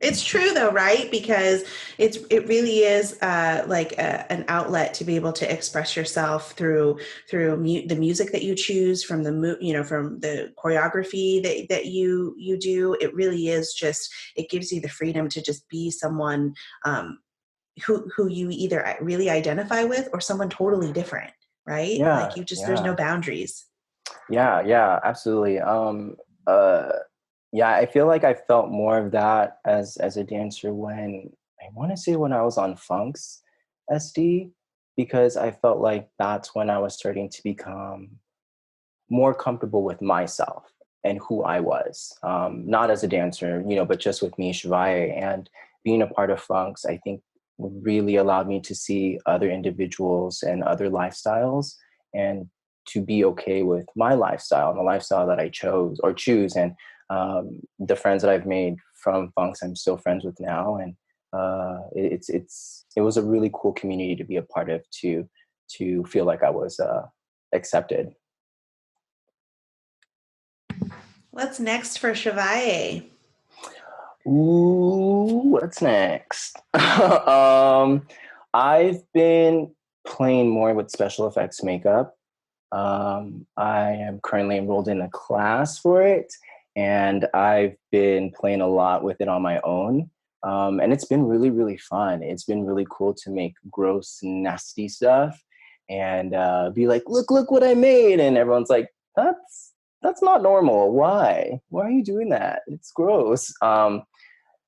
It's true though, right? Because it really is like an outlet to be able to express yourself through the music that you choose, from from the choreography that you do. It really is just, it gives you the freedom to just be someone who you either really identify with or someone totally different, right? Like Yeah, you just, there's no yeah. boundaries. Yeah, yeah, absolutely. Uh, yeah, I feel like I felt more of that as a dancer when I want to say when I was on Funk's SD, because I felt like that's when I was starting to become more comfortable with myself and who I was, not as a dancer, but just with me, Chavia, and being a part of Funks, I think really allowed me to see other individuals and other lifestyles, and to be okay with my lifestyle and the lifestyle that I chose or choose. And the friends that I've made from Funks, I'm still friends with now. And it was a really cool community to be a part of, to feel like I was accepted. What's next for Chevaye? Ooh, what's next? I've been playing more with special effects makeup. I am currently enrolled in a class for it, and I've been playing a lot with it on my own. And it's been really, really fun. It's been really cool to make gross, nasty stuff and be like, look what I made. And everyone's like, that's not normal. Why? Why are you doing that? It's gross.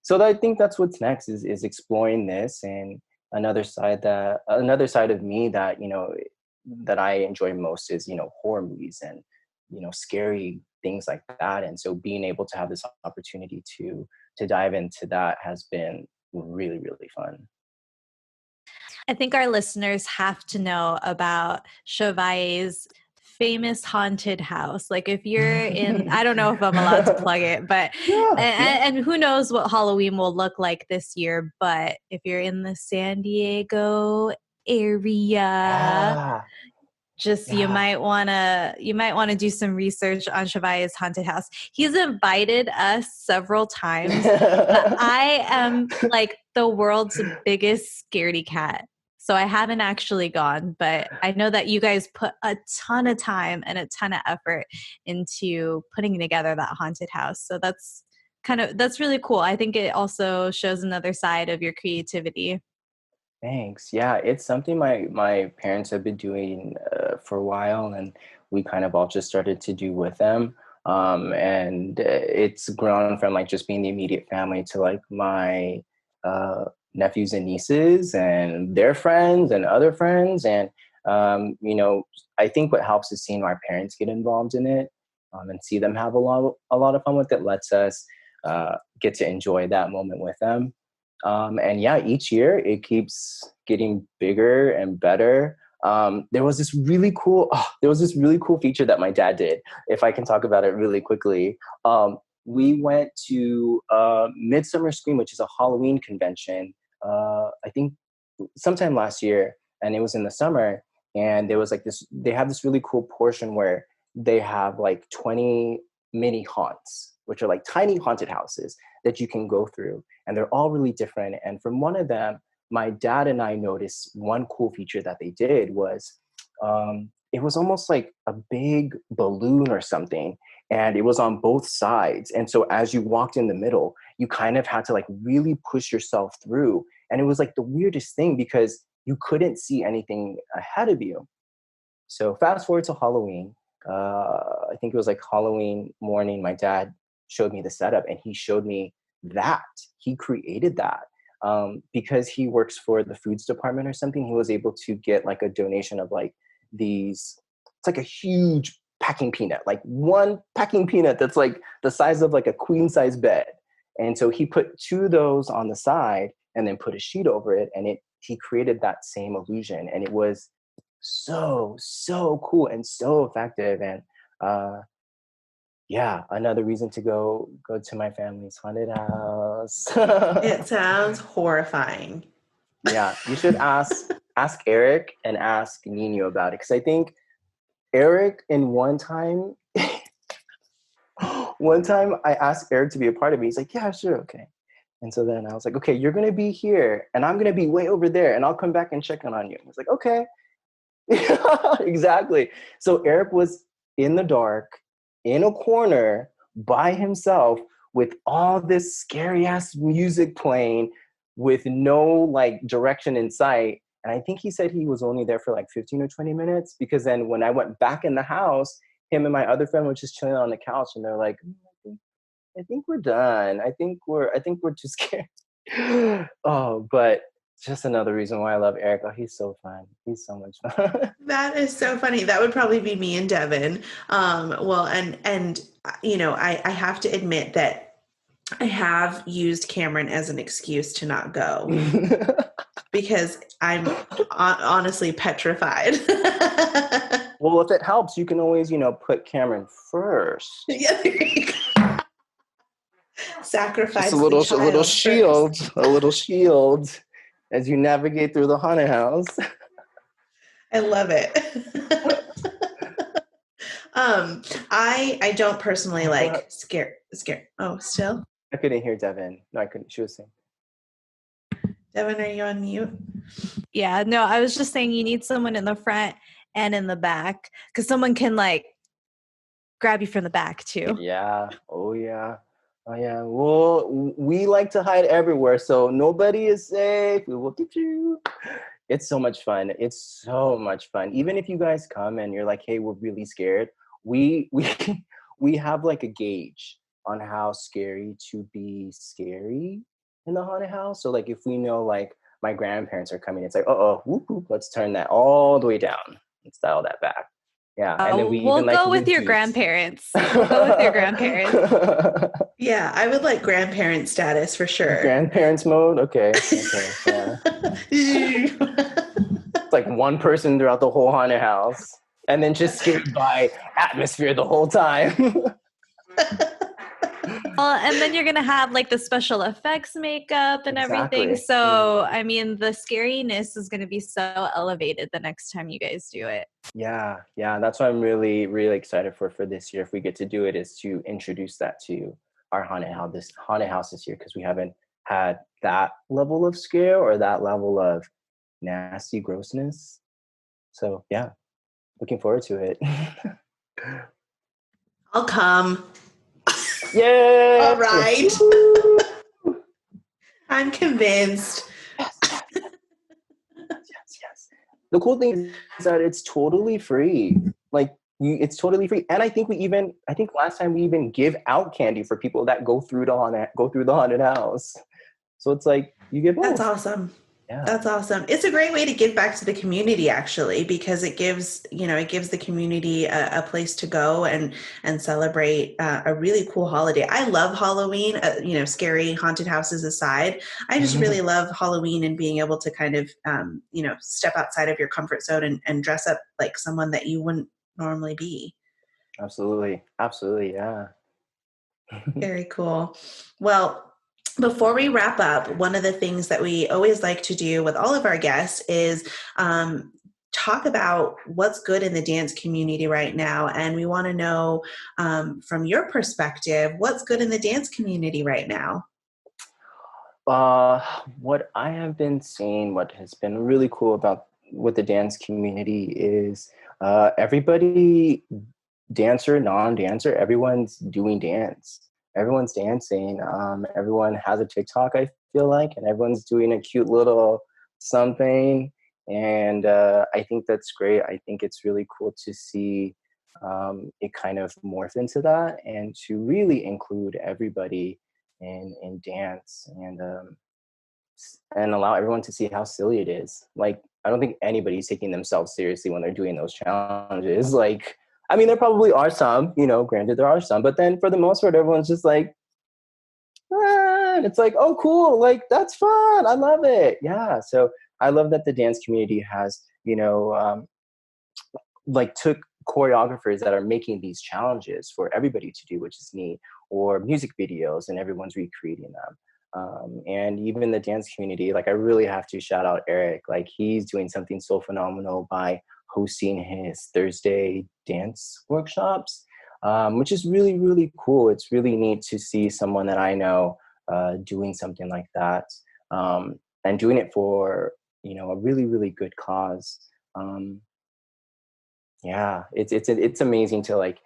So I think that's what's next is exploring this, and another side of me that that I enjoy most is horror movies and scary things like that. And so being able to have this opportunity to dive into that has been really, really fun. I think our listeners have to know about Chevaye's famous haunted house. Like if you're in, I don't know if I'm allowed to plug it, but Yeah, yeah. and who knows what Halloween will look like this year, but if you're in the San Diego area, Yeah, just yeah. you might want to do some research on Chevaye's haunted house. He's invited us several times, but I am like the world's biggest scaredy cat. So I haven't actually gone, but I know that you guys put a ton of time and a ton of effort into putting together that haunted house. So that's really cool. I think it also shows another side of your creativity. Thanks. Yeah, it's something my parents have been doing for a while, and we kind of all just started to do with them. And it's grown from like just being the immediate family to like my nephews and nieces and their friends and other friends. And I think what helps is seeing my parents get involved in it, and see them have a lot of fun with it. Lets us get to enjoy that moment with them. And yeah, each year it keeps getting bigger and better. There was this really cool feature that my dad did. If I can talk about it really quickly, we went to Midsummer Scream, which is a Halloween convention. I think sometime last year, and it was in the summer. And there was like this. They have this really cool portion where they have like 20 mini haunts, which are like tiny haunted houses that you can go through, and they're all really different. And from one of them, my dad and I noticed one cool feature that they did was it was almost like a big balloon or something, and it was on both sides. And so as you walked in the middle, you kind of had to like really push yourself through. And it was like the weirdest thing because you couldn't see anything ahead of you. So fast forward to Halloween. I think it was like Halloween morning. My dad showed me the setup, and he showed me that he created that. because he works for the foods department or something, he was able to get like a donation of like these, it's like a huge packing peanut, like one packing peanut that's like the size of like a queen size bed. And so he put 2 of those on the side and then put a sheet over it, and he created that same illusion, and it was so cool and so effective. And yeah, another reason to go to my family's haunted house. It sounds horrifying. Yeah, you should ask Eric and ask Nino about it, because I think Eric, in one time I asked Eric to be a part of it. He's like, yeah, sure, okay. And so then I was like, okay, you're gonna be here and I'm gonna be way over there and I'll come back and check in on you. He's like, okay. Exactly. So Eric was in the dark, in a corner, by himself, with all this scary ass music playing, with no like direction in sight. And I think he said he was only there for like 15 or 20 minutes, because then when I went back in the house, him and my other friend were just chilling on the couch, and they're like, I think we're done. I think we're too scared. Oh, but just another reason why I love Eric. Oh, he's so fun. He's so much fun. That is so funny. That would probably be me and Devin. Well, and you know, I have to admit that I have used Cameron as an excuse to not go, because I'm honestly petrified. Well, if it helps, you can always, put Cameron first. Yeah, there you go. Sacrifice just a little shield, first. a little shield as you navigate through the haunted house. I love it. I don't personally like scare. Oh, still? I couldn't hear Devin. No, I couldn't. She was saying. Devin, are you on mute? Yeah, no, I was just saying you need someone in the front and in the back, because someone can like grab you from the back too. Yeah. Oh yeah. Oh yeah. Well, we like to hide everywhere, so nobody is safe. We will get you. It's so much fun. It's so much fun. Even if you guys come and you're like, hey, we're really scared, we have like a gauge on how scary to be scary in the haunted house. So like if we know like my grandparents are coming, it's like, whoop, whoop, let's turn that all the way down. Let's dial that back. Yeah. And then we'll even, like, go with your grandparents. We'll go with your grandparents. Yeah, I would like grandparent status for sure. Grandparents mode? Okay. Yeah. It's like one person throughout the whole haunted house, and then just scared by atmosphere the whole time. Well, and then you're going to have like the special effects makeup and everything. So, I mean, the scariness is going to be so elevated the next time you guys do it. Yeah. That's what I'm really, really excited for this year. If we get to do it, is to introduce that to our haunted house this year, because we haven't had that level of scare or that level of nasty grossness. So yeah, looking forward to it. I'll come. Yay! All right. I'm convinced. Yes. The cool thing is that it's totally free. Like, it's totally free. And I think last time we even give out candy for people that go through the haunted house. So it's like you get both. That's awesome. Yeah. That's awesome. It's a great way to give back to the community, actually, because it gives the community a place to go and celebrate a really cool holiday. I love Halloween, scary haunted houses aside. I just really love Halloween and being able to kind of, step outside of your comfort zone and dress up like someone that you wouldn't normally be. Absolutely. Yeah. Very cool. Well, before we wrap up, one of the things that we always like to do with all of our guests is talk about what's good in the dance community right now. And we want to know from your perspective, what's good in the dance community right now? What I have been seeing, what has been really cool with the dance community is everybody, dancer, non-dancer, everyone's doing dance. Everyone's dancing. Everyone has a TikTok, I feel like, and everyone's doing a cute little something. And I think that's great. I think it's really cool to see it kind of morph into that, and to really include everybody in dance. And and allow everyone to see how silly it is. Like, I don't think anybody's taking themselves seriously when they're doing those challenges. Like, I mean, there probably are some, you know, granted there are some, but then for the most part, everyone's just like, and it's like, oh, cool. Like, that's fun. I love it. Yeah. So I love that the dance community has, you know, like took choreographers that are making these challenges for everybody to do, which is neat, or music videos, and everyone's recreating them. And even the dance community, like I really have to shout out Eric. Like he's doing something so phenomenal by hosting his Thursday dance workshops, which is really, really cool. It's really neat to see someone that I know doing something like that, and doing it for, you know, a really, really good cause. Yeah, it's amazing to, like,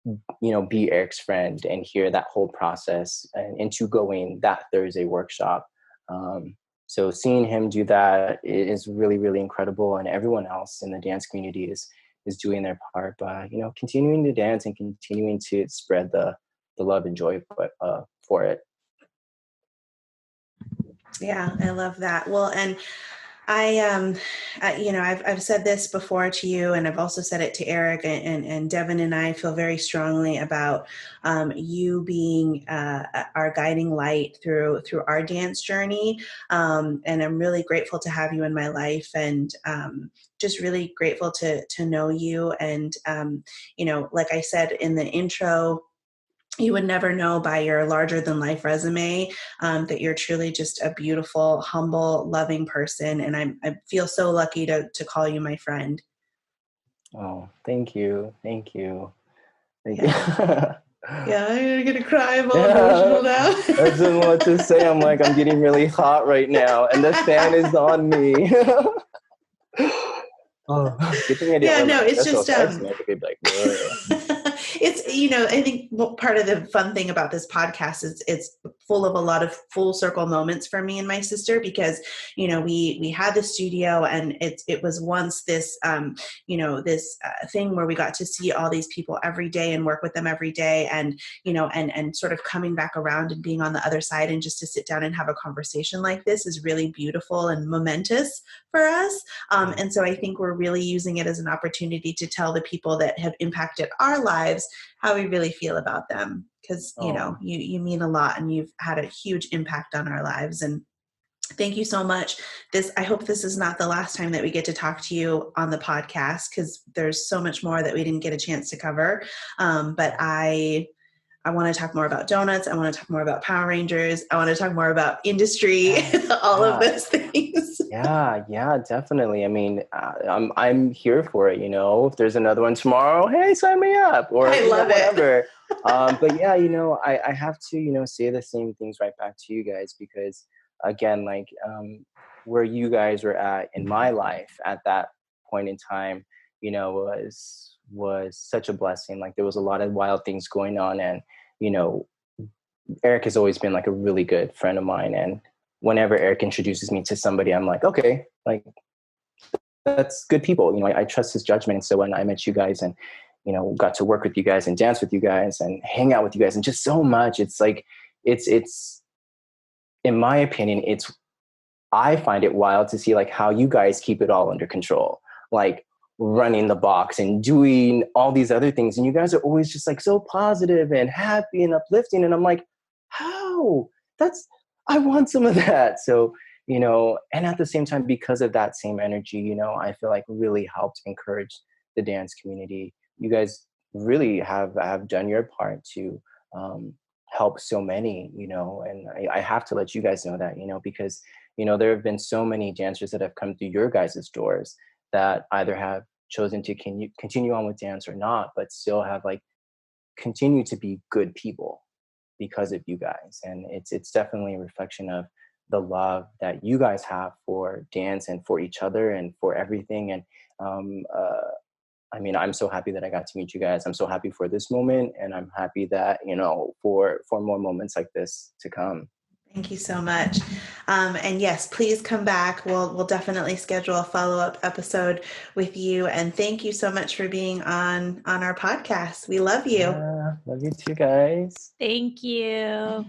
you know, be Eric's friend and hear that whole process and into going that Thursday workshop. So seeing him do that is really, really incredible, and everyone else in the dance community is doing their part by, you know, continuing to dance and continuing to spread the love and joy for it. Yeah, I love that. Well, and you know, I've said this before to you, and I've also said it to Eric, and Devin and I feel very strongly about you being our guiding light through our dance journey. And I'm really grateful to have you in my life, and just really grateful to know you. And you know, like I said in the intro, you would never know by your larger than life resume that you're truly just a beautiful, humble, loving person. And I feel so lucky to call you my friend. Oh, thank you. Thank you. Thank Yeah. you. Yeah, I'm going to cry. I'm all emotional now. I don't know what to say. I'm like, I'm getting really hot right now, and the fan is on me. Oh, good thing I didn't wear my it's special just effects makeup. It'd be like, whoa. it's, you know, I think part of the fun thing about this podcast is it's full of a lot of full circle moments for me and my sister, because, you know, we had the studio, and it was once this you know, this thing where we got to see all these people every day and work with them every day, and, you know, and sort of coming back around and being on the other side, and just to sit down and have a conversation like this is really beautiful and momentous for us. And so I think we're really using it as an opportunity to tell the people that have impacted our lives how we really feel about them. Because, you know, you mean a lot, and you've had a huge impact on our lives. And thank you so much. I hope this is not the last time that we get to talk to you on the podcast, because there's so much more that we didn't get a chance to cover. But I want to talk more about donuts. I want to talk more about Power Rangers. I want to talk more about industry, all of those things. Yeah, definitely. I mean, I'm here for it. You know, if there's another one tomorrow, hey, sign me up. Or I love whatever. But yeah, you know, I have to, you know, say the same things right back to you guys, because again, like where you guys were at in my life at that point in time, you know, was such a blessing. Like there was a lot of wild things going on, and, you know, Eric has always been like a really good friend of mine, and whenever Eric introduces me to somebody, I'm like, okay, like that's good people. You know, I trust his judgment. And so when I met you guys, and, you know, got to work with you guys and dance with you guys and hang out with you guys, and just so much, it's like, it's in my opinion, I find it wild to see like how you guys keep it all under control, like running the box and doing all these other things. And you guys are always just like so positive and happy and uplifting. And I'm like, how? I want some of that. So, you know, and at the same time, because of that same energy, you know, I feel like really helped encourage the dance community. You guys really have done your part to help so many, you know, and I have to let you guys know that, you know, because, you know, there have been so many dancers that have come through your guys' doors that either have chosen to continue on with dance or not, but still have like continue to be good people because of you guys. And it's definitely a reflection of the love that you guys have for dance and for each other and for everything. And I mean, I'm so happy that I got to meet you guys. I'm so happy for this moment, and I'm happy that, you know, for more moments like this to come. Thank you so much. And yes, please come back. We'll definitely schedule a follow-up episode with you. And thank you so much for being on our podcast. We love you. Yeah, love you too, guys. Thank you.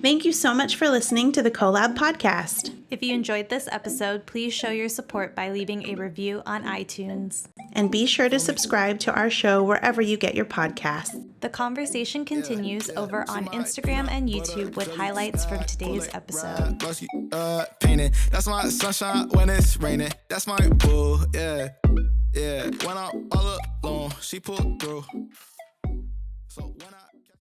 Thank you so much for listening to the Collab podcast. If you enjoyed this episode, please show your support by leaving a review on iTunes. And be sure to subscribe to our show wherever you get your podcasts. The conversation continues over on Instagram and YouTube with highlights from today's episode. Painting. That's my sunshine when it's raining. That's my boo, yeah. Yeah. When I'm all alone, she pulled through. So when